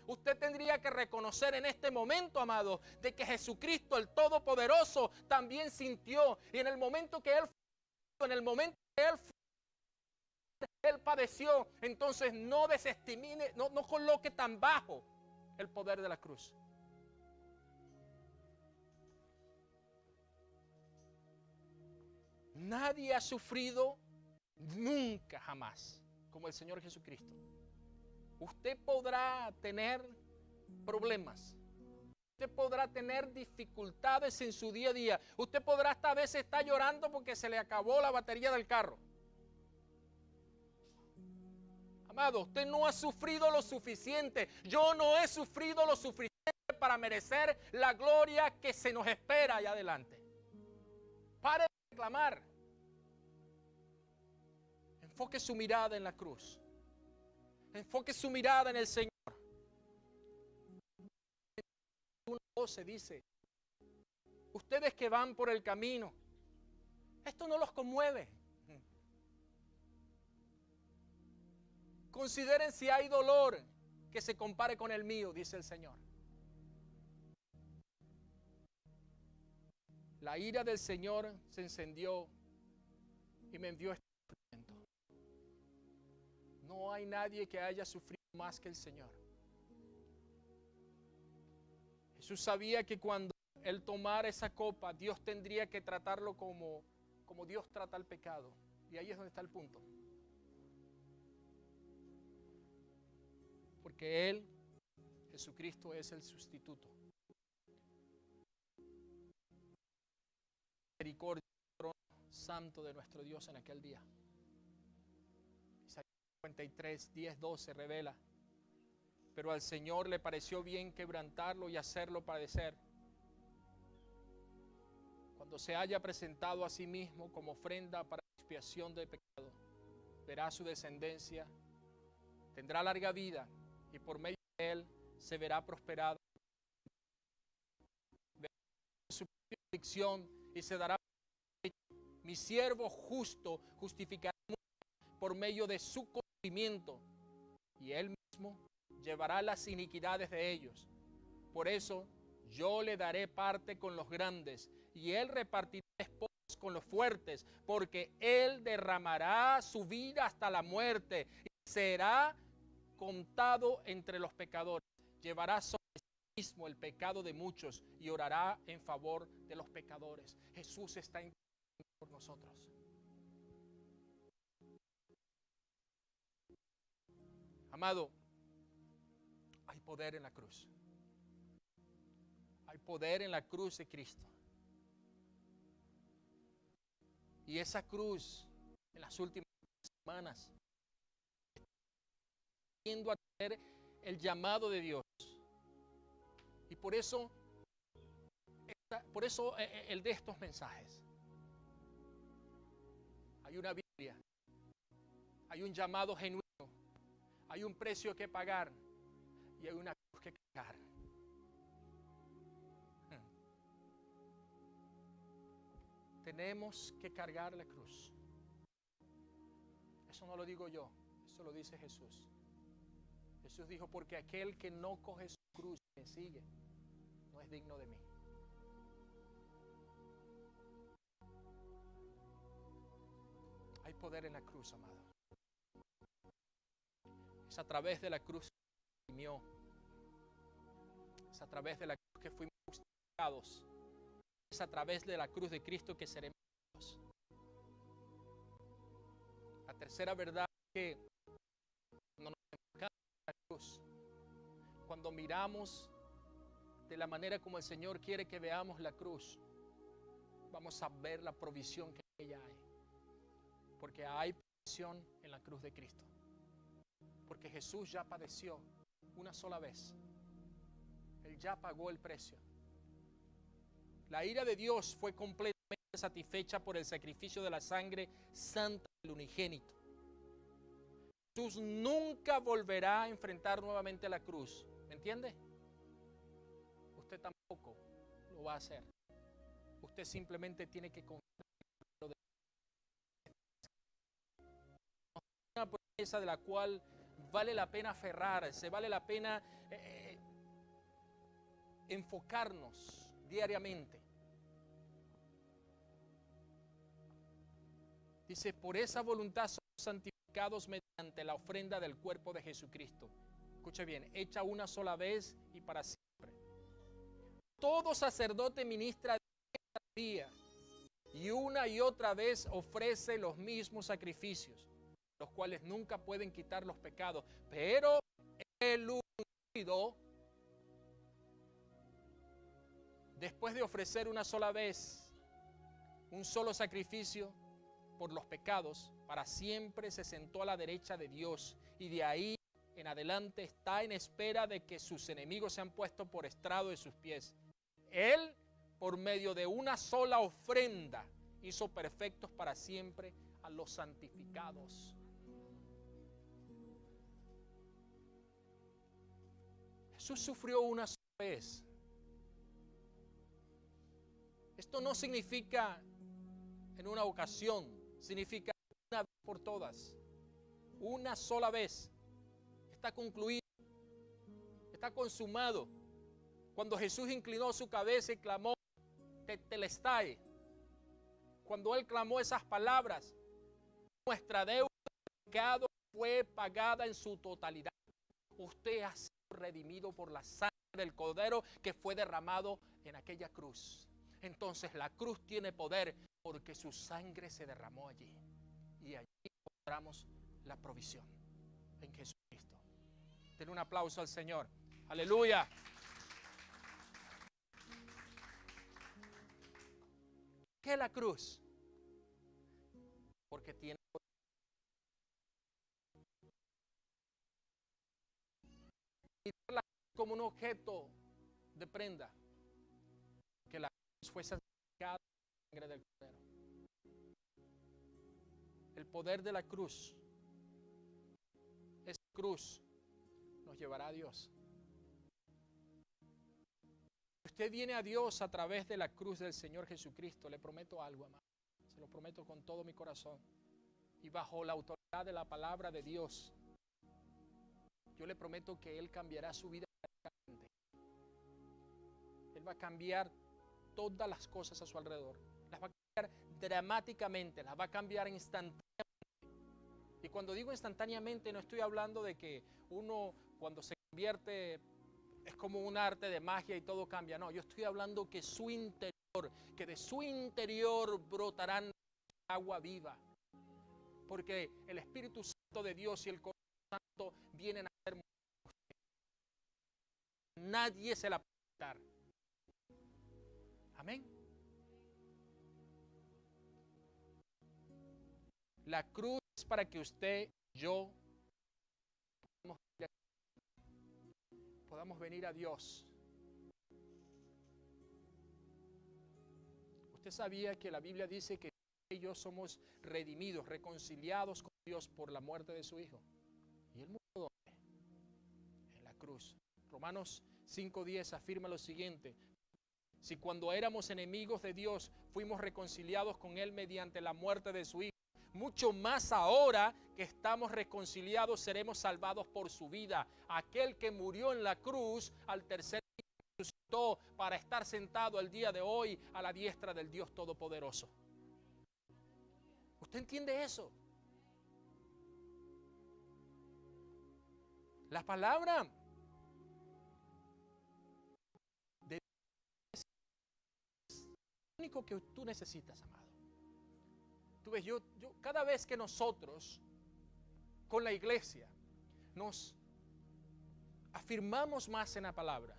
Usted tendría que reconocer en este momento, amado, de que Jesucristo, el Todopoderoso, también sintió, y en el momento que Él padeció, entonces no desestimine, no coloque tan bajo el poder de la cruz. Nadie ha sufrido nunca, jamás, como el Señor Jesucristo. Usted podrá tener problemas. Usted podrá tener dificultades en su día a día. Usted podrá hasta a veces estar llorando porque se le acabó la batería del carro. Amado, usted no ha sufrido lo suficiente. Yo no he sufrido lo suficiente para merecer la gloria que se nos espera allá adelante. Pare de reclamar. Enfoque su mirada en la cruz. Enfoque su mirada en el Señor. 1:12 dice: ustedes que van por el camino, esto no los conmueve. Consideren si hay dolor que se compare con el mío, dice el Señor. la ira del Señor se encendió y me envió este sufrimiento. No hay nadie que haya sufrido más que el Señor. Jesús sabía que cuando Él tomara esa copa, Dios tendría que tratarlo como Dios trata el pecado. Y ahí es donde está el punto. Porque Él, Jesucristo, es el sustituto. Misericordia, trono santo de nuestro Dios en aquel día. Isaías 53, 10, 12 revela: pero al Señor le pareció bien quebrantarlo y hacerlo padecer. Cuando se haya presentado a sí mismo como ofrenda para expiación del pecado, verá su descendencia, tendrá larga vida y por medio de él se verá prosperada. Verá su aflicción y se dará. Mi siervo justo justificará por medio de su conocimiento y él mismo llevará las iniquidades de ellos. Por eso yo le daré parte con los grandes y él repartirá esposas con los fuertes, porque él derramará su vida hasta la muerte y será contado entre los pecadores. Llevará sobre sí mismo el pecado de muchos y orará en favor de los pecadores. Jesús está intercediendo por nosotros. Amado, hay poder en la cruz. Hay poder en la cruz de Cristo. Y esa cruz, en las últimas semanas, está yendo a tener el llamado de Dios. Y por eso el de estos mensajes. Hay una Biblia, hay un llamado genuino, hay un precio que pagar y hay una cruz que cargar. Tenemos que cargar la cruz. Eso no lo digo yo, eso lo dice Jesús. Jesús dijo: porque aquel que no coge su cruz y me sigue, no es digno de mí. Hay poder en la cruz, amado. Es a través de la cruz que se redimió. Es a través de la cruz que fuimos justificados. Es a través de la cruz de Cristo que seremos salvos. La tercera verdad es que cuando nos enfocamos en la cruz, cuando miramos de la manera como el Señor quiere que veamos la cruz, vamos a ver la provisión que en ella hay. Porque hay provisión en la cruz de Cristo. Porque Jesús ya padeció una sola vez. Él ya pagó el precio. La ira de Dios fue completamente satisfecha por el sacrificio de la sangre santa del unigénito. Jesús nunca volverá a enfrentar nuevamente la cruz. ¿Me entiende? Usted tampoco lo va a hacer. Usted simplemente tiene que confiar en una promesa de la cual vale la pena aferrarse, vale la pena enfocarnos diariamente. Dice: por esa voluntad somos santificados mediante la ofrenda del cuerpo de Jesucristo. Escuche bien: hecha una sola vez y para siempre. Todo sacerdote ministra día y una y otra vez ofrece los mismos sacrificios, los cuales nunca pueden quitar los pecados, pero el ungido, después de ofrecer una sola vez un solo sacrificio por los pecados, para siempre se sentó a la derecha de Dios y de ahí en adelante está en espera de que sus enemigos sean puestos por estrado de sus pies. Él, por medio de una sola ofrenda, hizo perfectos para siempre a los santificados. Jesús sufrió una sola vez. Esto no significa en una ocasión, significa una vez por todas. Una sola vez. Está concluido. Está consumado. Cuando Jesús inclinó su cabeza y clamó: tetelestai. Cuando Él clamó esas palabras, nuestra deuda de pecado fue pagada en su totalidad. Usted ha sido redimido por la sangre del Cordero que fue derramado en aquella cruz. Entonces la cruz tiene poder porque su sangre se derramó allí. Y allí encontramos la provisión en Jesucristo. Denle un aplauso al Señor. Aleluya. ¿Qué es la cruz? Porque tiene como un objeto de prenda, que la cruz fue santificada con la sangre del Cordero. El poder de la cruz, esa cruz nos llevará a Dios. Usted viene a Dios a través de la cruz del Señor Jesucristo. Le prometo algo, amado. Se lo prometo con todo mi corazón. Y bajo la autoridad de la palabra de Dios, yo le prometo que Él cambiará su vida radicalmente. Él va a cambiar todas las cosas a su alrededor. Las va a cambiar dramáticamente, las va a cambiar instantáneamente. Y cuando digo instantáneamente, no estoy hablando de que uno cuando se convierte es como un arte de magia y todo cambia. No, yo estoy hablando que su interior, que de su interior brotarán agua viva. Porque el Espíritu Santo de Dios y el Corazón Santo vienen a ser nadie se la puede quitar. Amén. La cruz es para que usted y yo podamos venir a Dios. Usted sabía que la Biblia dice que ellos somos redimidos, reconciliados con Dios por la muerte de su Hijo. ¿Y Él murió dónde? En la cruz. Romanos 5:10 afirma lo siguiente: si cuando éramos enemigos de Dios fuimos reconciliados con Él mediante la muerte de su Hijo, mucho más ahora que estamos reconciliados seremos salvados por su vida. Aquel que murió en la cruz al tercer día resucitó para estar sentado el día de hoy a la diestra del Dios Todopoderoso. ¿Usted entiende eso? La palabra de Dios es lo único que tú necesitas, amado. Tú ves, yo cada vez que nosotros con la iglesia nos afirmamos más en la palabra,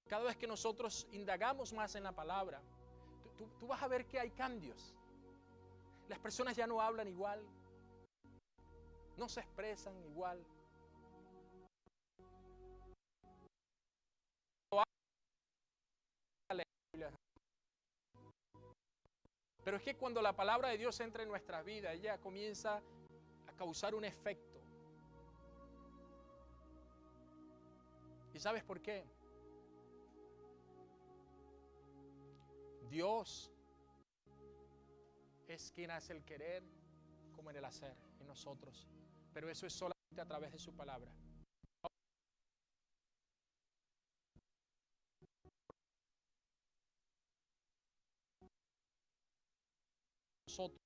cada vez que nosotros indagamos más en la palabra, tú vas a ver que hay cambios. Las personas ya no hablan igual, no se expresan igual. Pero es que cuando la palabra de Dios entra en nuestras vidas, ella comienza a causar un efecto. ¿Y sabes por qué? Dios es quien hace el querer como en el hacer en nosotros. Pero eso es solamente a través de su palabra. Nosotros.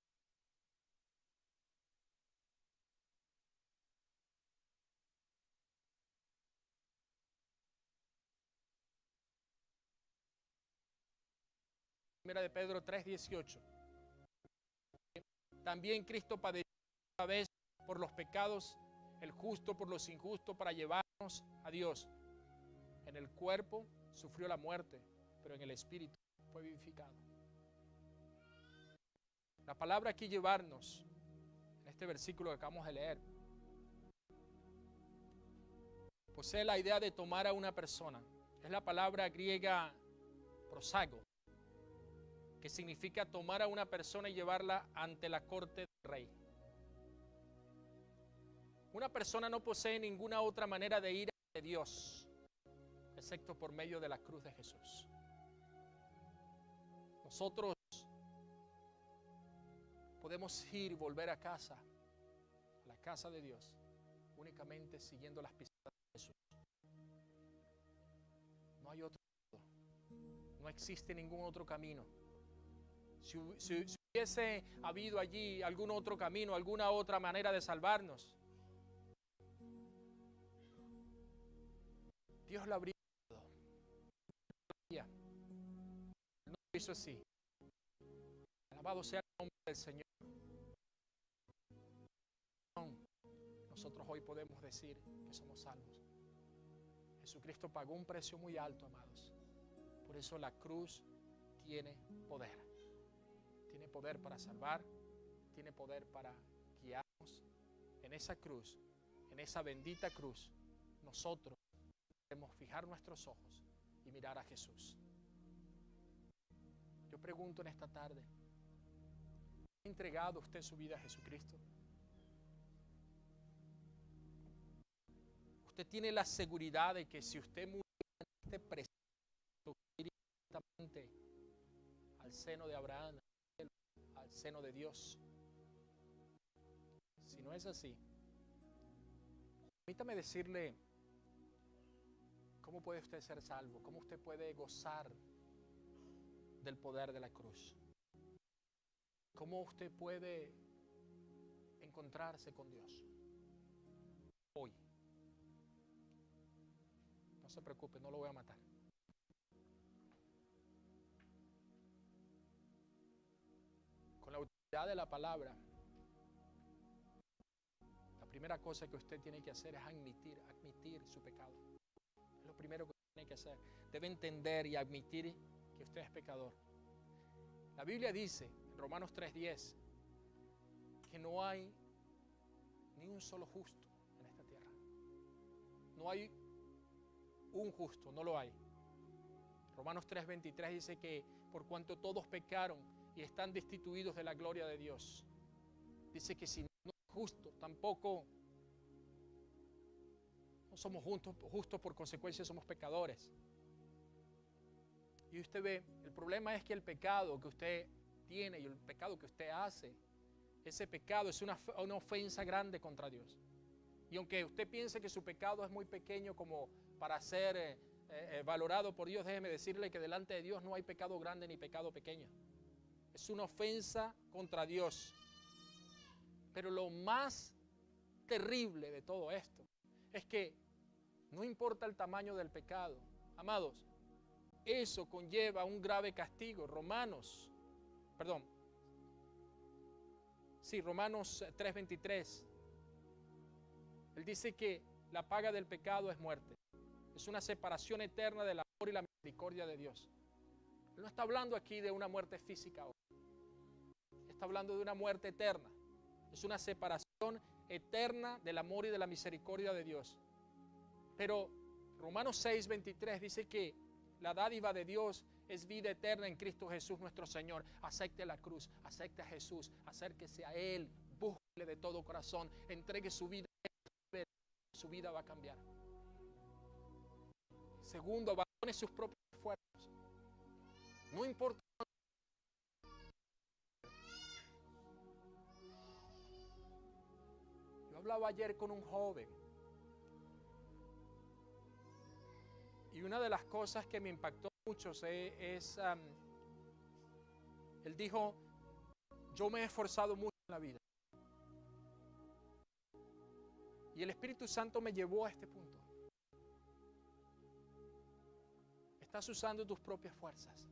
Primera de Pedro 3:18. También Cristo padeció una vez por los pecados, el justo por los injustos, para llevarnos a Dios. En el cuerpo sufrió la muerte, pero en el espíritu fue vivificado. La palabra aquí llevarnos, en este versículo que acabamos de leer, posee la idea de tomar a una persona. Es la palabra griega prosago, que significa tomar a una persona y llevarla ante la corte del rey. Una persona no posee ninguna otra manera de ir ante Dios, excepto por medio de la cruz de Jesús. Nosotros podemos ir y volver a casa, a la casa de Dios, únicamente siguiendo las pisadas de Jesús. No hay otro modo. No existe ningún otro camino. Si hubiese habido allí algún otro camino, alguna otra manera de salvarnos, Dios lo habría dado. No lo hizo así. Alabado sea el nombre del Señor. Nosotros hoy podemos decir que somos salvos. Jesucristo pagó un precio muy alto, amados. Por eso la cruz tiene poder. Tiene poder para salvar, tiene poder para guiarnos. En esa cruz, en esa bendita cruz, nosotros debemos fijar nuestros ojos y mirar a Jesús. Yo pregunto en esta tarde, ¿ha entregado usted su vida a Jesucristo? Usted tiene la seguridad de que si usted murió en este presente, directamente al seno de Abraham, al seno de Dios. Si no es así, permítame decirle cómo puede usted ser salvo, cómo usted puede gozar del poder de la cruz, cómo usted puede encontrarse con Dios hoy. No se preocupe, no lo voy a matar. Con la autoridad de la palabra, la primera cosa que usted tiene que hacer es admitir su pecado. Es lo primero que tiene que hacer. Debe entender y admitir que usted es pecador. La Biblia dice, en Romanos 3:10, que no hay ni un solo justo en esta tierra. No hay un justo, no lo hay. Romanos 3:23 dice que por cuanto todos pecaron y están destituidos de la gloria de Dios, dice que si no es justo, tampoco no somos justos, por consecuencia somos pecadores. Y usted ve, el problema es que el pecado que usted tiene y el pecado que usted hace, ese pecado es una ofensa grande contra Dios. Y aunque usted piense que su pecado es muy pequeño como para ser valorado por Dios, déjeme decirle que delante de Dios no hay pecado grande ni pecado pequeño. Es una ofensa contra Dios. Pero lo más terrible de todo esto es que no importa el tamaño del pecado, amados, eso conlleva un grave castigo. Romanos 3:23. Él dice que la paga del pecado es muerte. Es una separación eterna del amor y la misericordia de Dios. Él no está hablando aquí de una muerte física. Está hablando de una muerte eterna. Es una separación eterna del amor y de la misericordia de Dios. Pero Romanos 6:23 dice que la dádiva de Dios es vida eterna en Cristo Jesús nuestro Señor. Acepte la cruz, acepte a Jesús, acérquese a Él, búsquele de todo corazón, entregue su vida va a cambiar. Segundo, abandone sus propios esfuerzos. No importa. Yo hablaba ayer con un joven y una de las cosas que me impactó mucho es él dijo, yo me he esforzado mucho en la vida y el Espíritu Santo me llevó a este punto. Estás usando tus propias fuerzas.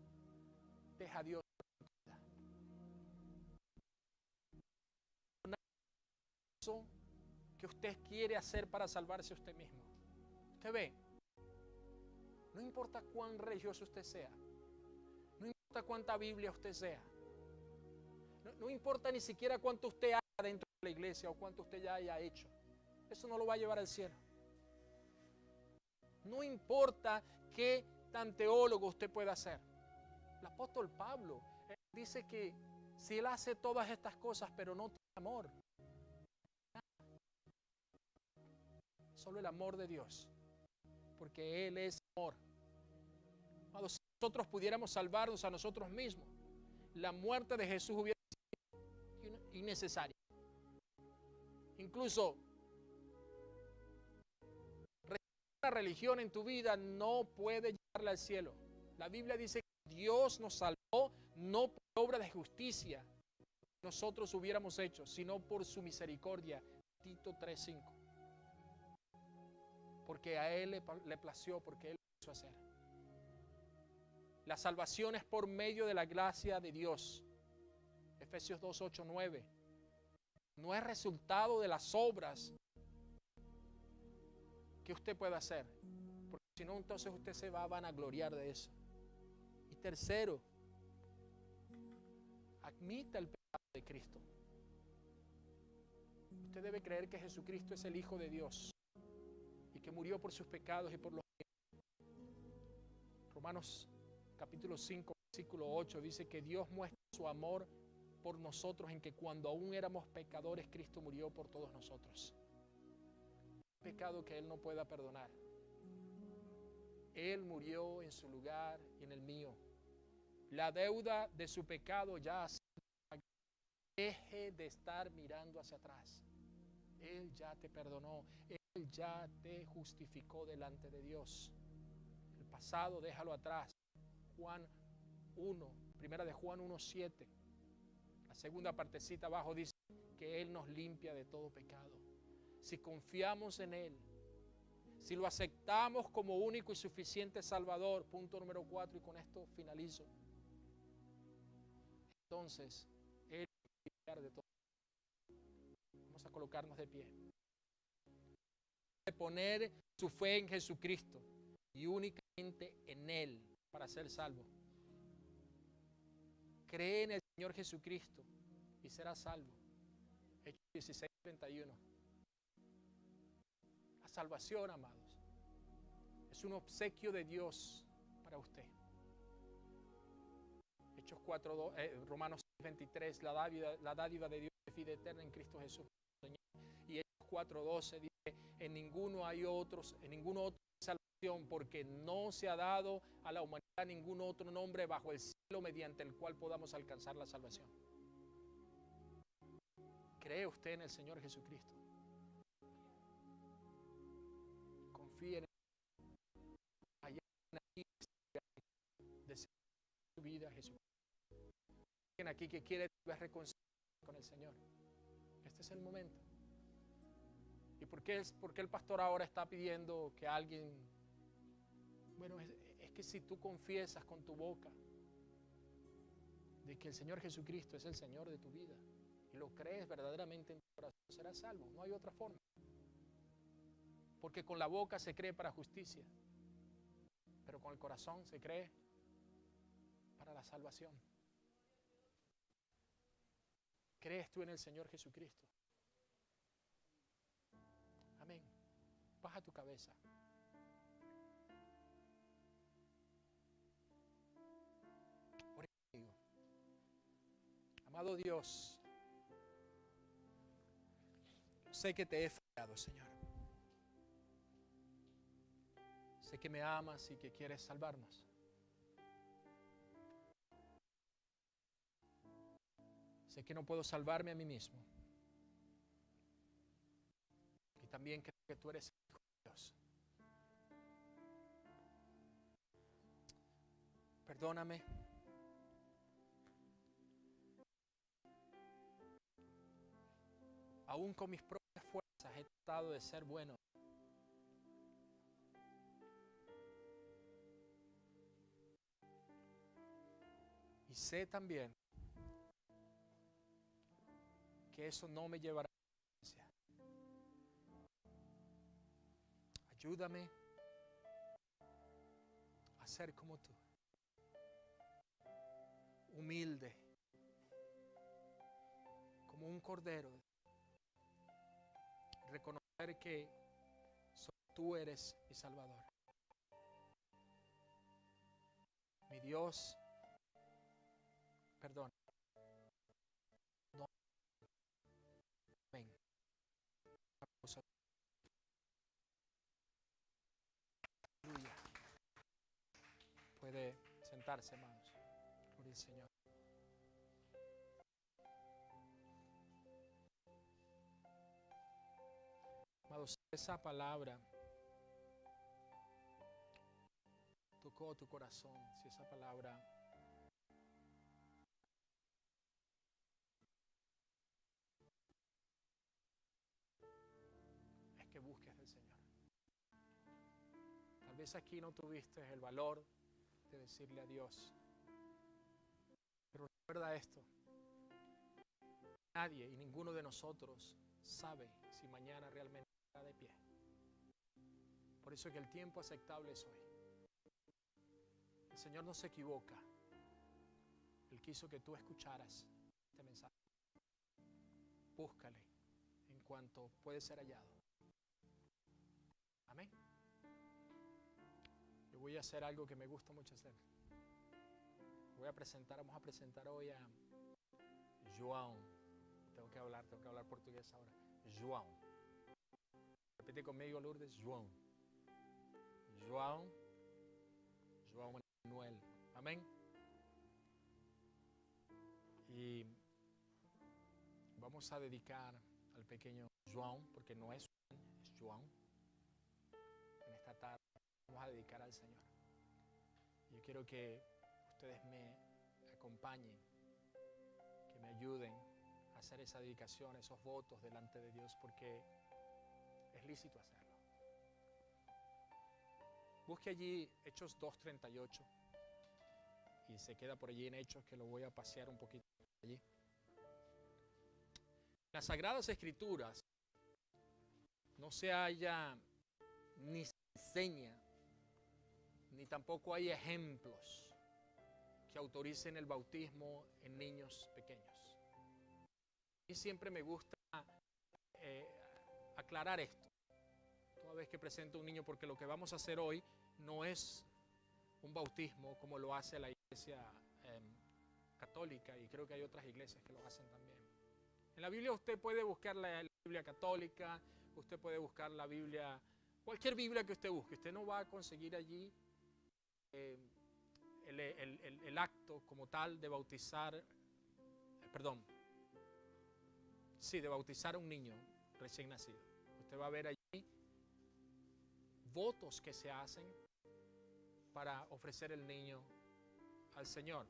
Deja a Dios. Que usted quiere hacer para salvarse a usted mismo. Usted ve, no importa cuán religioso usted sea, no importa cuánta Biblia usted sea, no importa ni siquiera cuánto usted haga dentro de la iglesia o cuánto usted ya haya hecho, eso no lo va a llevar al cielo. No importa qué tan teólogo usted pueda ser. El apóstol Pablo dice que si él hace todas estas cosas pero no tiene amor, solo el amor de Dios, porque Él es amor. Si nosotros pudiéramos salvarnos a nosotros mismos, la muerte de Jesús hubiera sido innecesaria. Incluso la religión en tu vida no puede llevarla al cielo. La Biblia dice que Dios nos salvó no por obra de justicia que nosotros hubiéramos hecho, sino por su misericordia. Tito 3:5. Porque a Él le plació, porque Él lo quiso hacer. La salvación es por medio de la gracia de Dios. Efesios 2:8-9. No es resultado de las obras que usted pueda hacer, porque si no, entonces usted se va a vanagloriar de eso. Y tercero, admita el pecado de Cristo. Usted debe creer que Jesucristo es el Hijo de Dios y que murió por sus pecados y por los míos. Romanos capítulo 5, versículo 8 dice que Dios muestra su amor por nosotros en que cuando aún éramos pecadores, Cristo murió por todos nosotros. Pecado que Él no pueda perdonar. Él murió en su lugar y en el mío. La deuda de su pecado ya ha sido pagada. Deje de estar mirando hacia atrás. Él ya te perdonó. Él ya te justificó delante de Dios. El pasado déjalo atrás. Juan 1, primera de Juan 1:7. La segunda partecita abajo dice que Él nos limpia de todo pecado. Si confiamos en Él, si lo aceptamos como único y suficiente Salvador, punto número 4, y con esto finalizo, entonces Él nos limpia de todo. Vamos a colocarnos de pie. De poner su fe en Jesucristo y únicamente en Él para ser salvo. Cree en el Señor Jesucristo y serás salvo. Hechos 16:31. La salvación, amados, es un obsequio de Dios para usted. Hechos 4, Romanos 6:23, la dádiva de Dios es vida eterna en Cristo Jesús, Señor. Y Hechos 4:12 dice, en ninguno otro salvación, porque no se ha dado a la humanidad ningún otro nombre bajo el cielo mediante el cual podamos alcanzar la salvación. ¿Cree usted en el Señor Jesucristo? Confíe en Él. Hay alguien aquí que desea su vida a Jesucristo. Hay alguien aquí que quiere reconciliarse con el Señor. Este es el momento. ¿Y por qué el pastor ahora está pidiendo que alguien... Bueno, es que si tú confiesas con tu boca de que el Señor Jesucristo es el Señor de tu vida y lo crees verdaderamente en tu corazón, serás salvo. No hay otra forma. Porque con la boca se cree para justicia, pero con el corazón se cree para la salvación. ¿Crees tú en el Señor Jesucristo? Amén. Baja tu cabeza. Ore conmigo. Amado Dios, sé que te he fallado, Señor. Sé que me amas y que quieres salvarnos. Sé que no puedo salvarme a mí mismo. Y también creo que tú eres el Hijo de Dios. Perdóname. Aún con mis propias fuerzas he tratado de ser bueno. Y sé también que eso no me llevará a la iglesia. Ayúdame a ser como tú. Humilde. Como un cordero. Reconocer que solo tú eres mi Salvador. Mi Dios, perdón. No. Amén. Aleluya. Puede sentarse, hermanos. Gloria al Señor. Amados, esa palabra tocó tu corazón, si esa palabra es que busques del Señor. Tal vez aquí no tuviste el valor de decirle a Dios, pero recuerda esto, nadie y ninguno de nosotros sabe si mañana realmente estará de pie. Por eso que el tiempo aceptable es hoy. El Señor no se equivoca. Él quiso que tú escucharas este mensaje. Búscale en cuanto puede ser hallado. Amén. Yo voy a hacer algo que me gusta mucho hacer. Vamos a presentar hoy a João. Tengo que hablar portugués ahora. João. Repite conmigo, Lourdes. João Manuel. Amén. Y vamos a dedicar al pequeño João, porque no es Juan, es João. En esta tarde vamos a dedicar al Señor. Yo quiero que ustedes me acompañen, que me ayuden a hacer esa dedicación, esos votos delante de Dios, porque es lícito hacerlo. Busque allí Hechos 2:38 y se queda por allí en Hechos, que lo voy a pasear un poquito allí. En las Sagradas Escrituras no se halla ni se enseña, ni tampoco hay ejemplos que autoricen el bautismo en niños pequeños. Y siempre me gusta aclarar esto toda vez que presento a un niño, porque lo que vamos a hacer hoy no es un bautismo como lo hace la iglesia católica, y creo que hay otras iglesias que lo hacen también. En la Biblia usted puede buscar la Biblia católica, usted puede buscar la Biblia, cualquier Biblia que usted busque. Usted no va a conseguir allí el acto como tal de bautizar, de bautizar a un niño recién nacido. Usted va a ver allí votos que se hacen para ofrecer el niño al Señor.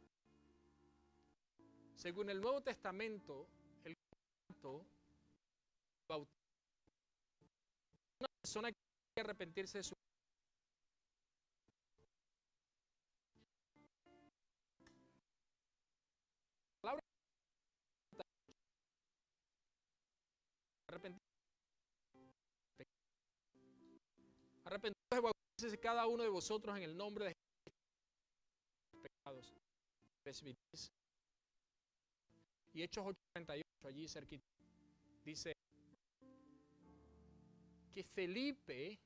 Según el Nuevo Testamento, el bautismo, una persona que quiere arrepentirse de su palabra, arrepentidos de bautizarse cada uno de vosotros en el nombre de Jesús, pecados. Y Hechos 8:38, allí cerquita, dice que Felipe,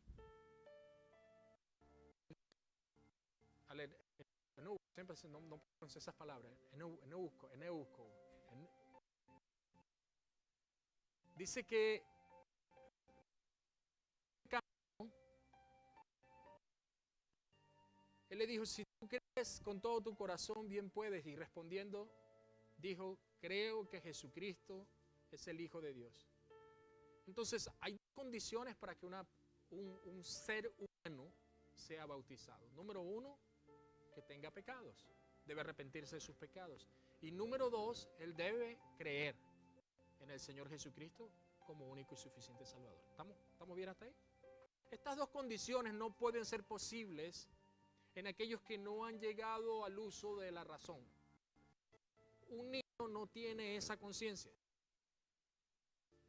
siempre no pronuncio esas palabras, Eneuco, dice que él le dijo, si tú crees con todo tu corazón, bien puedes. Y respondiendo, dijo, creo que Jesucristo es el Hijo de Dios. Entonces, hay condiciones para que un ser humano sea bautizado. Número 1, que tenga pecados. Debe arrepentirse de sus pecados. Y número 2, él debe creer en el Señor Jesucristo como único y suficiente Salvador. ¿Estamos bien hasta ahí? Estas dos condiciones no pueden ser posibles en aquellos que no han llegado al uso de la razón. Un niño no tiene esa conciencia.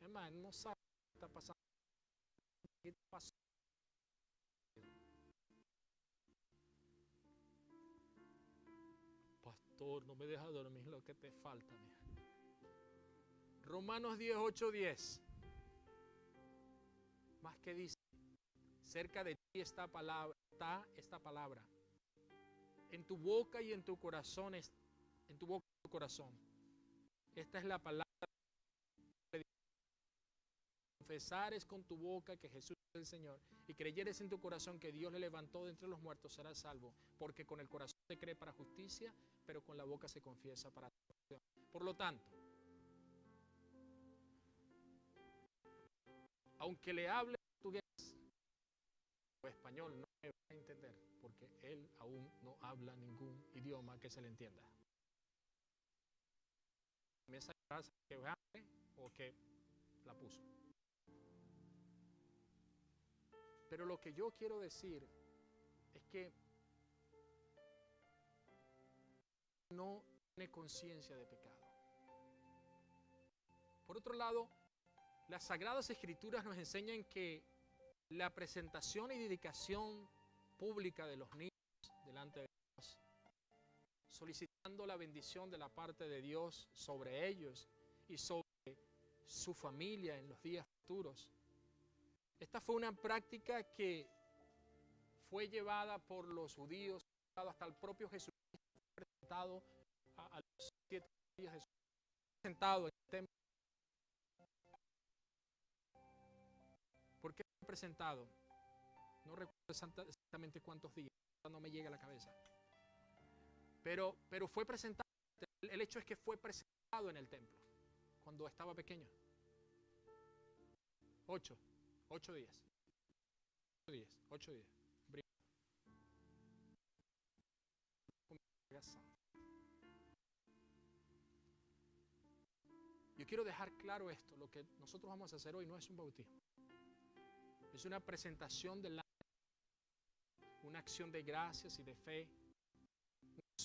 Es más, no sabe qué está pasando. ¿Qué pasó? Pastor, no me deja dormir, lo que te falta. Mira. Romanos 10:8-10. Más que dice, cerca de ti está esta palabra. En tu boca y en tu corazón, en tu boca y en tu corazón. Esta es la palabra. Confesares con tu boca que Jesús es el Señor y creyeres en tu corazón que Dios le levantó de entre los muertos, serás salvo, porque con el corazón se cree para justicia, pero con la boca se confiesa para salvación. Por lo tanto, aunque le hable portugués o español, no me va a entender, porque él aún no habla ningún idioma que se le entienda. Esa frase que grande o que la puso. Pero lo que yo quiero decir es que no tiene conciencia de pecado. Por otro lado, las Sagradas Escrituras nos enseñan que la presentación y dedicación pública de los niños delante de Dios, solicitando la bendición de la parte de Dios sobre ellos y sobre su familia en los días futuros. Esta fue una práctica que fue llevada por los judíos, hasta el propio Jesucristo presentado a los 7 días. Jesús presentado en el templo. ¿Por qué fue presentado? No recuerdo exactamente cuántos días, no me llega a la cabeza. Pero fue presentado. El hecho es que fue presentado en el templo cuando estaba pequeño. 8 días. 8 días. Yo quiero dejar claro esto. Lo que nosotros vamos a hacer hoy no es un bautismo. Es una presentación de una acción de gracias y de fe,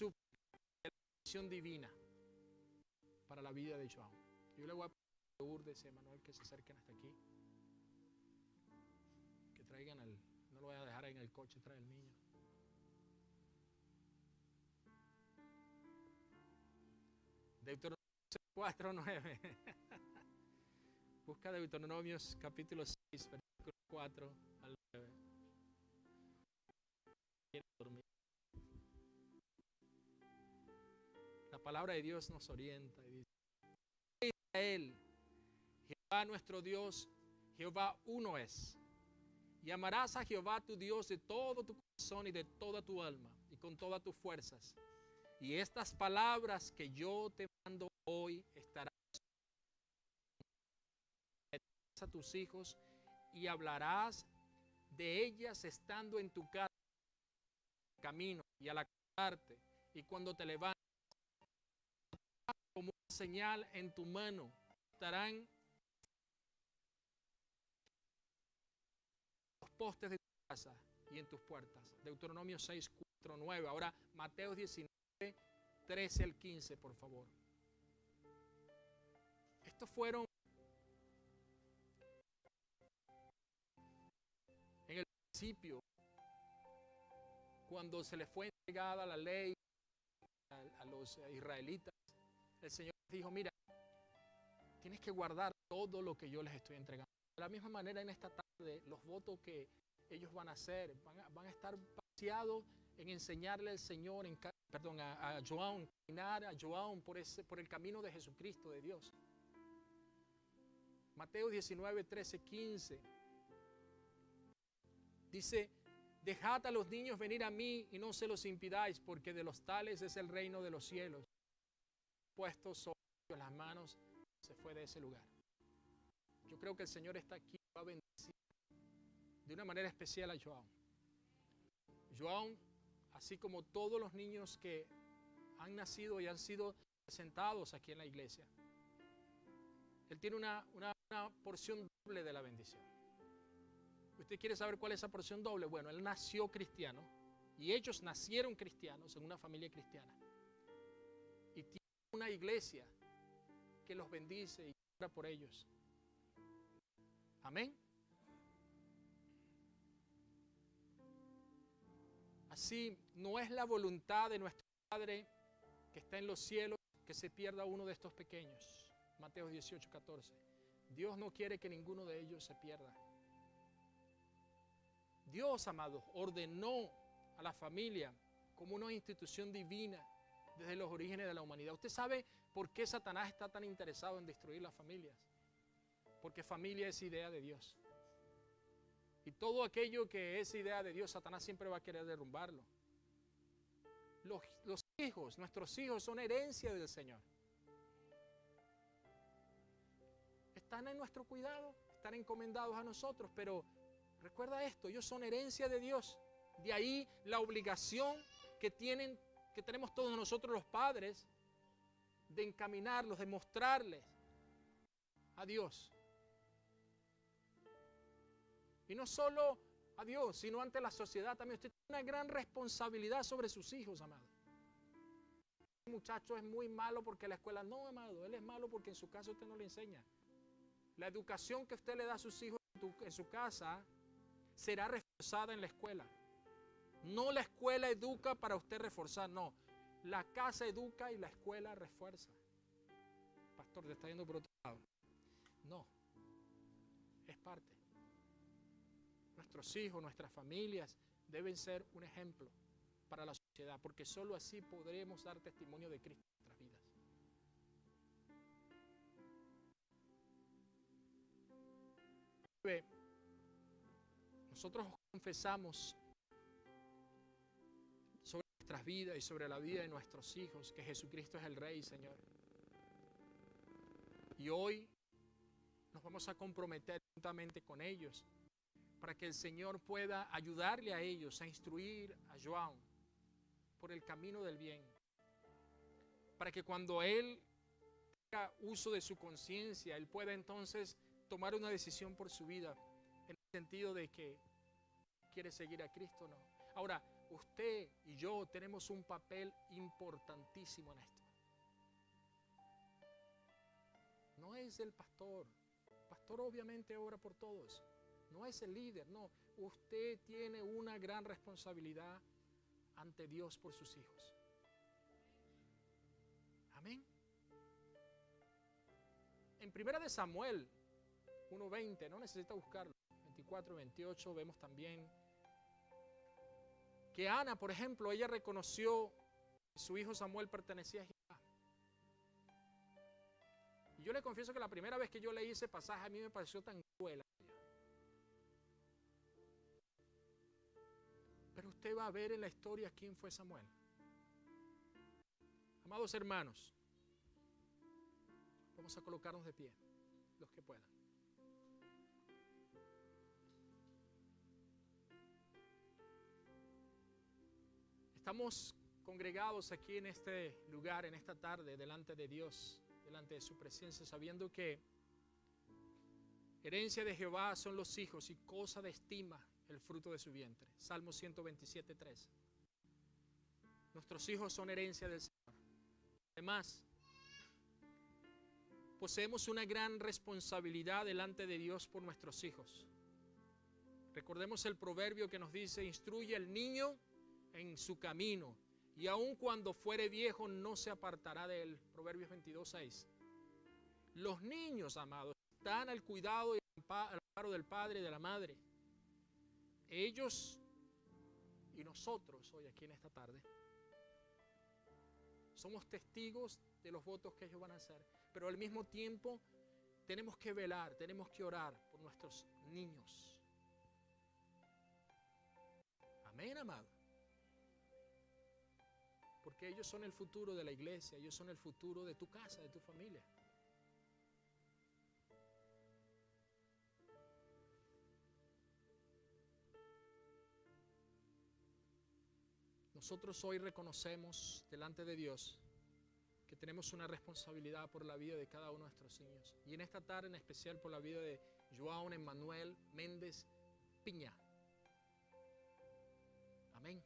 una acción divina para la vida de João. Yo le voy a pedir a Lourdes y a Manuel que se acerquen hasta aquí, que traigan no lo voy a dejar en el coche, trae el niño. Deuteronomio 4:9. Busca Deuteronomios capítulo 6, versículo 4 al 9. La palabra de Dios nos orienta y dice: Israel, Jehová nuestro Dios, Jehová uno es. Y amarás a Jehová tu Dios de todo tu corazón y de toda tu alma y con todas tus fuerzas. Y estas palabras que yo te mando hoy estarán a tus hijos y hablarás de ellas estando en tu casa, camino y al acostarte y cuando te levantes, como una señal en tu mano, estarán los postes de tu casa y en tus puertas. Deuteronomio 6, 4, 9. Ahora Mateo 19, 13 al 15, por favor. Estos fueron en el principio, cuando se les fue entregada la ley a los israelitas. El Señor les dijo: mira, tienes que guardar todo lo que yo les estoy entregando. De la misma manera, en esta tarde, los votos que ellos van a hacer, van a estar baseados en enseñarle al Señor, a João, caminar a João por el camino de Jesucristo, de Dios. Mateo 19, 13, 15. Dice: dejad a los niños venir a mí y no se los impidáis, porque de los tales es el reino de los cielos. Puesto sobre las manos, se fue de ese lugar. Yo creo que el Señor está aquí, va a bendecir de una manera especial a João. João, así como todos los niños que han nacido y han sido presentados aquí en la iglesia, él tiene una porción doble de la bendición. ¿Usted quiere saber cuál es esa porción doble? Bueno, él nació cristiano y ellos nacieron cristianos en una familia cristiana. Y tiene una iglesia que los bendice y ora por ellos. Amén. Así, no es la voluntad de nuestro Padre que está en los cielos que se pierda uno de estos pequeños. Mateo 18, 14. Dios no quiere que ninguno de ellos se pierda. Dios, amados, ordenó a la familia como una institución divina desde los orígenes de la humanidad. ¿Usted sabe por qué Satanás está tan interesado en destruir las familias? Porque familia es idea de Dios. Y todo aquello que es idea de Dios, Satanás siempre va a querer derrumbarlo. Los hijos, nuestros hijos son herencia del Señor. Están en nuestro cuidado, están encomendados a nosotros, pero recuerda esto: ellos son herencia de Dios. De ahí la obligación que tenemos todos nosotros los padres de encaminarlos, de mostrarles a Dios. Y no solo a Dios, sino ante la sociedad también. Usted tiene una gran responsabilidad sobre sus hijos, amado. Este muchacho es muy malo porque en la escuela no, amado. Él es malo porque en su casa usted no le enseña. La educación que usted le da a sus hijos en su casa será reforzada en la escuela. No la escuela educa para usted reforzar, no. La casa educa y la escuela refuerza. Pastor, te está yendo por otro lado. No, es parte. Nuestros hijos, nuestras familias deben ser un ejemplo para la sociedad, porque solo así podremos dar testimonio de Cristo en nuestras vidas. Nosotros confesamos sobre nuestras vidas y sobre la vida de nuestros hijos que Jesucristo es el Rey, Señor. Y hoy nos vamos a comprometer juntamente con ellos para que el Señor pueda ayudarle a ellos a instruir a João por el camino del bien. Para que cuando él tenga uso de su conciencia, él pueda entonces tomar una decisión por su vida en el sentido de que quiere seguir a Cristo o no. Ahora, usted y yo tenemos un papel importantísimo en esto. No es el pastor. El pastor obviamente ora por todos. No es el líder, no. Usted tiene una gran responsabilidad ante Dios por sus hijos. Amén. En 1 Samuel 1:20, no necesita buscarlo, 24 y 28 vemos también que Ana, por ejemplo, ella reconoció que su hijo Samuel pertenecía a Jehová. Y yo le confieso que la primera vez que yo leí ese pasaje a mí me pareció tan cruel. Pero usted va a ver en la historia quién fue Samuel. Amados hermanos, vamos a colocarnos de pie, los que puedan. Estamos congregados aquí en este lugar, en esta tarde, delante de Dios, delante de su presencia, sabiendo que herencia de Jehová son los hijos y cosa de estima el fruto de su vientre. Salmo 127:3. Nuestros hijos son herencia del Señor. Además, poseemos una gran responsabilidad delante de Dios por nuestros hijos. Recordemos el proverbio que nos dice: instruye al niño en su camino, y aun cuando fuere viejo no se apartará de él. Proverbios 22:6. Los niños, amados, están al cuidado y al amparo del padre y de la madre. Ellos y nosotros hoy aquí en esta tarde somos testigos de los votos que ellos van a hacer, pero al mismo tiempo tenemos que velar, tenemos que orar por nuestros niños. Amén, amado. Porque ellos son el futuro de la iglesia, ellos son el futuro de tu casa, de tu familia. Nosotros hoy reconocemos delante de Dios que tenemos una responsabilidad por la vida de cada uno de nuestros niños. Y en esta tarde en especial por la vida de João Emmanuel Méndez Piña. Amén.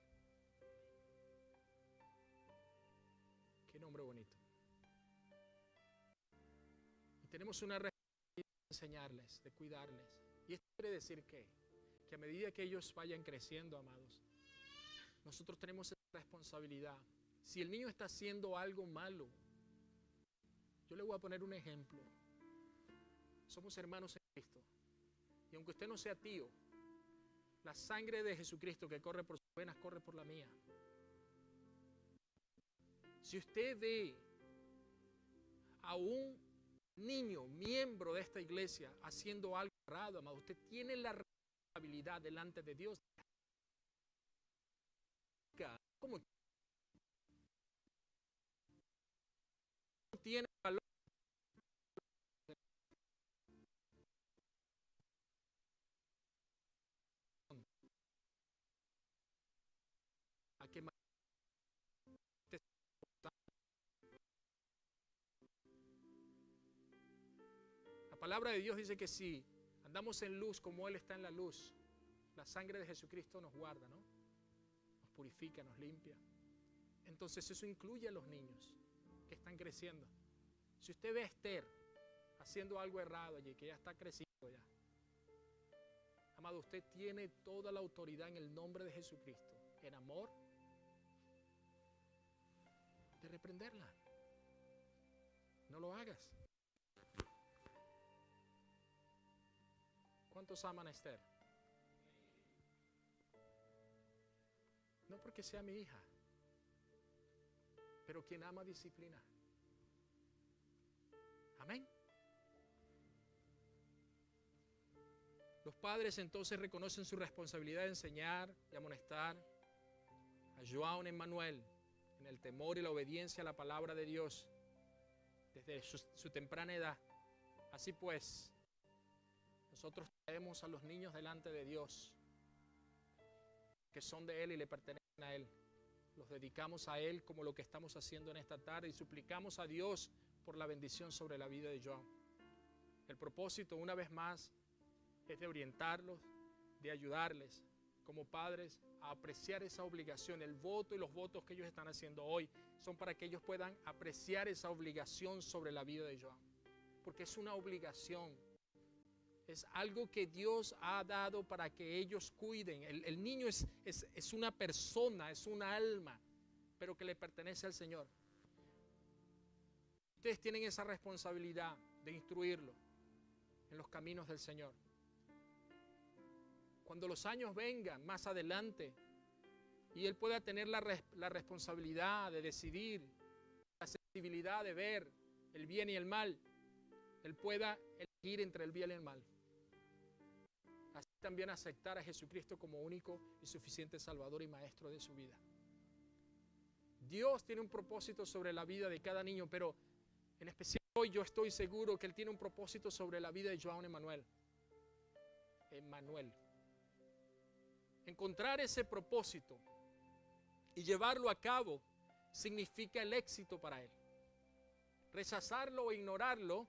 Qué nombre bonito. Y tenemos una responsabilidad de enseñarles, de cuidarles. Y esto quiere decir que a medida que ellos vayan creciendo, amados, nosotros tenemos esa responsabilidad. Si el niño está haciendo algo malo, yo le voy a poner un ejemplo. Somos hermanos en Cristo. Y aunque usted no sea tío, la sangre de Jesucristo que corre por sus venas corre por la mía. Si usted ve a un niño, miembro de esta iglesia, haciendo algo errado, amado, usted tiene la responsabilidad delante de Dios. ¿Cómo tiene valor? que la palabra de Dios dice que si andamos en luz como Él está en la luz, la sangre de Jesucristo nos guarda, ¿no? Nos purifica, nos limpia. Entonces eso incluye a los niños que están creciendo. Si usted ve a Esther haciendo algo errado allí, que ya está creciendo ya, amado, usted tiene toda la autoridad en el nombre de Jesucristo, en amor, de reprenderla. No lo hagas. ¿Cuántos aman a Esther? No porque sea mi hija, pero quien ama disciplina. Amén. Los padres entonces reconocen su responsabilidad de enseñar y amonestar a João Emmanuel en el temor y la obediencia a la palabra de Dios desde su temprana edad. Así pues, nosotros traemos a los niños delante de Dios, que son de Él y le pertenecen a Él. Los dedicamos a Él como lo que estamos haciendo en esta tarde y suplicamos a Dios por la bendición sobre la vida de João. El propósito, una vez más, es de orientarlos, de ayudarles como padres a apreciar esa obligación. El voto y los votos que ellos están haciendo hoy son para que ellos puedan apreciar esa obligación sobre la vida de João. Porque es una obligación. Es algo que Dios ha dado para que ellos cuiden. El niño es una persona, es una alma, pero que le pertenece al Señor. Ustedes tienen esa responsabilidad de instruirlo en los caminos del Señor. Cuando los años vengan más adelante y él pueda tener la responsabilidad de decidir, la sensibilidad de ver el bien y el mal, él pueda elegir entre el bien y el mal. Así también aceptar a Jesucristo como único y suficiente Salvador y Maestro de su vida. Dios tiene un propósito sobre la vida de cada niño, pero en especial hoy yo estoy seguro que Él tiene un propósito sobre la vida de João Emmanuel. Encontrar ese propósito y llevarlo a cabo significa el éxito para él. Rechazarlo o ignorarlo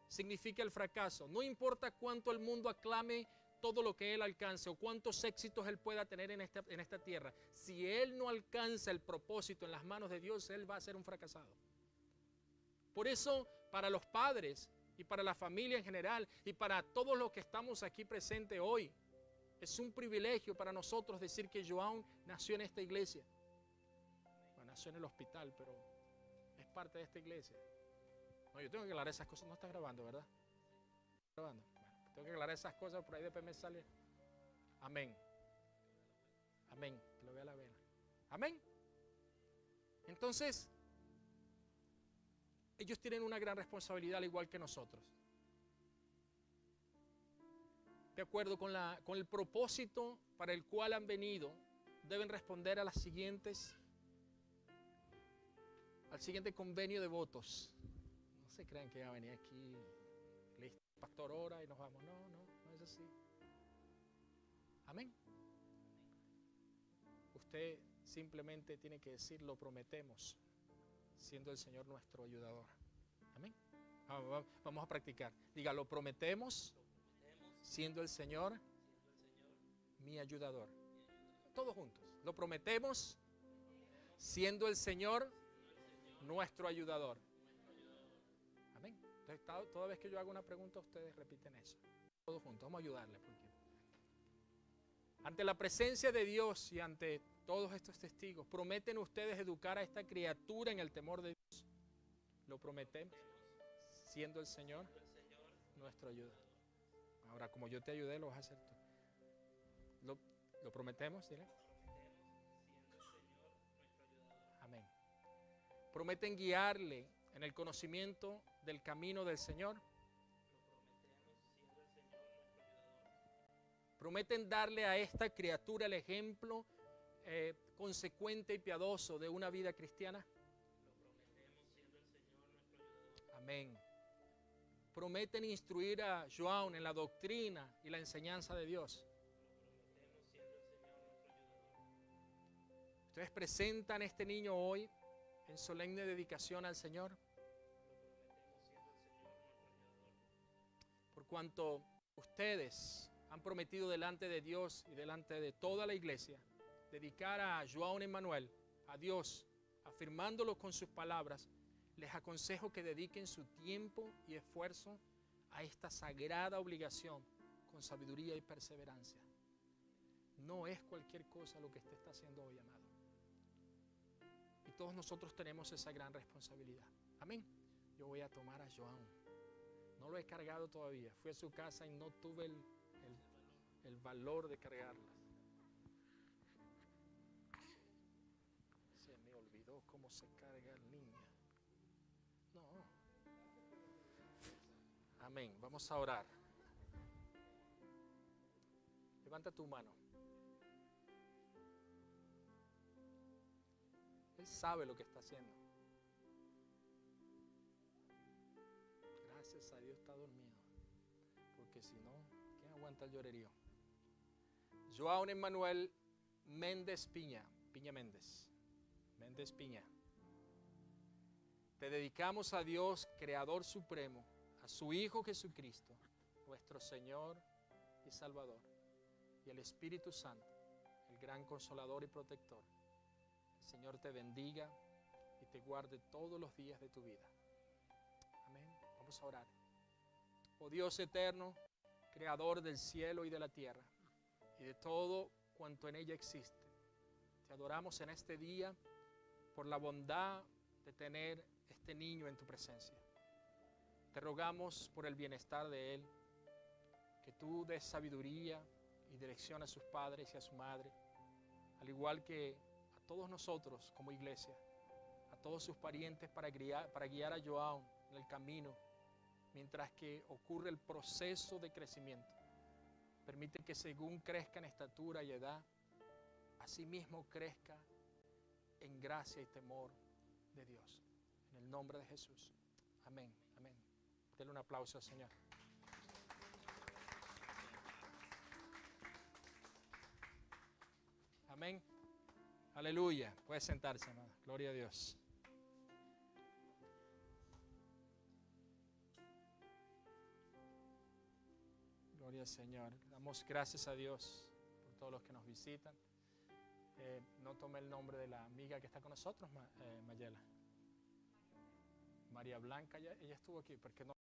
significa el fracaso. No importa cuánto el mundo aclame todo lo que él alcance o cuántos éxitos él pueda tener en esta tierra. Si él no alcanza el propósito en las manos de Dios, él va a ser un fracasado. Por eso, para los padres y para la familia en general y para todos los que estamos aquí presentes hoy, es un privilegio para nosotros decir que João nació en esta iglesia. Bueno, nació en el hospital, pero es parte de esta iglesia. No, yo tengo que aclarar esas cosas. No está grabando, ¿verdad? ¿Está grabando? Bueno, tengo que aclarar esas cosas, por ahí después me sale. Amén. Amén. Que lo vea la vela. Amén. Entonces, ellos tienen una gran responsabilidad al igual que nosotros. De acuerdo con el propósito para el cual han venido, deben responder a al siguiente convenio de votos. No se crean que va a venir aquí, listo, pastor ora y nos vamos. No es así. Amén. Usted simplemente tiene que decir, lo prometemos, siendo el Señor nuestro ayudador. Amén. Vamos a practicar. Diga, lo prometemos, siendo el Señor mi ayudador. Todos juntos. Lo prometemos, siendo el Señor nuestro ayudador. Amén. Entonces, toda vez que yo hago una pregunta, ustedes repiten eso. Todos juntos. Vamos a ayudarles. Porque ante la presencia de Dios y ante todos estos testigos, ¿prometen ustedes educar a esta criatura en el temor de Dios? Lo prometemos, siendo el Señor nuestro ayudador. Ahora, como yo te ayudé, lo vas a hacer tú. ¿Lo prometemos? Dile. Amén. ¿Prometen guiarle en el conocimiento del camino del Señor? ¿Prometen darle a esta criatura el ejemplo consecuente y piadoso de una vida cristiana? Amén. ¿Prometen instruir a João en la doctrina y la enseñanza de Dios? Ustedes presentan este niño hoy en solemne dedicación al Señor. Por cuanto ustedes han prometido delante de Dios y delante de toda la iglesia dedicar a João Emmanuel a Dios, afirmándolo con sus palabras, les aconsejo que dediquen su tiempo y esfuerzo a esta sagrada obligación con sabiduría y perseverancia. No es cualquier cosa lo que usted está haciendo hoy, amado. Y todos nosotros tenemos esa gran responsabilidad. Amén. Yo voy a tomar a João. No lo he cargado todavía. Fui a su casa y no tuve el valor de cargarlas. Se me olvidó cómo se carga el niño. No. Amén. Vamos a orar. Levanta tu mano. Él sabe lo que está haciendo. Gracias a Dios está dormido. Porque si no, ¿quién aguanta el llorerío? João Emmanuel Méndez Piña. Piña Méndez. Méndez Piña. Te dedicamos a Dios, Creador Supremo, a su Hijo Jesucristo, nuestro Señor y Salvador, y el Espíritu Santo, el gran Consolador y Protector. El Señor te bendiga y te guarde todos los días de tu vida. Amén. Vamos a orar. Oh Dios eterno, Creador del cielo y de la tierra, y de todo cuanto en ella existe, te adoramos en este día por la bondad de tener este niño en tu presencia. Te rogamos por el bienestar de él, que tú des sabiduría y dirección a sus padres y a su madre, al igual que a todos nosotros como iglesia, a todos sus parientes para guiar a João en el camino, mientras que ocurre el proceso de crecimiento. Permite que según crezca en estatura y edad, asimismo crezca en gracia y temor de Dios. En el nombre de Jesús. Amén. Amén. Denle un aplauso al Señor. Amén. Aleluya. Puede sentarse, amada. Gloria a Dios. Gloria al Señor. Damos gracias a Dios por todos los que nos visitan. No tomé el nombre de la amiga que está con nosotros, Mayela. María Blanca, ella estuvo aquí, porque no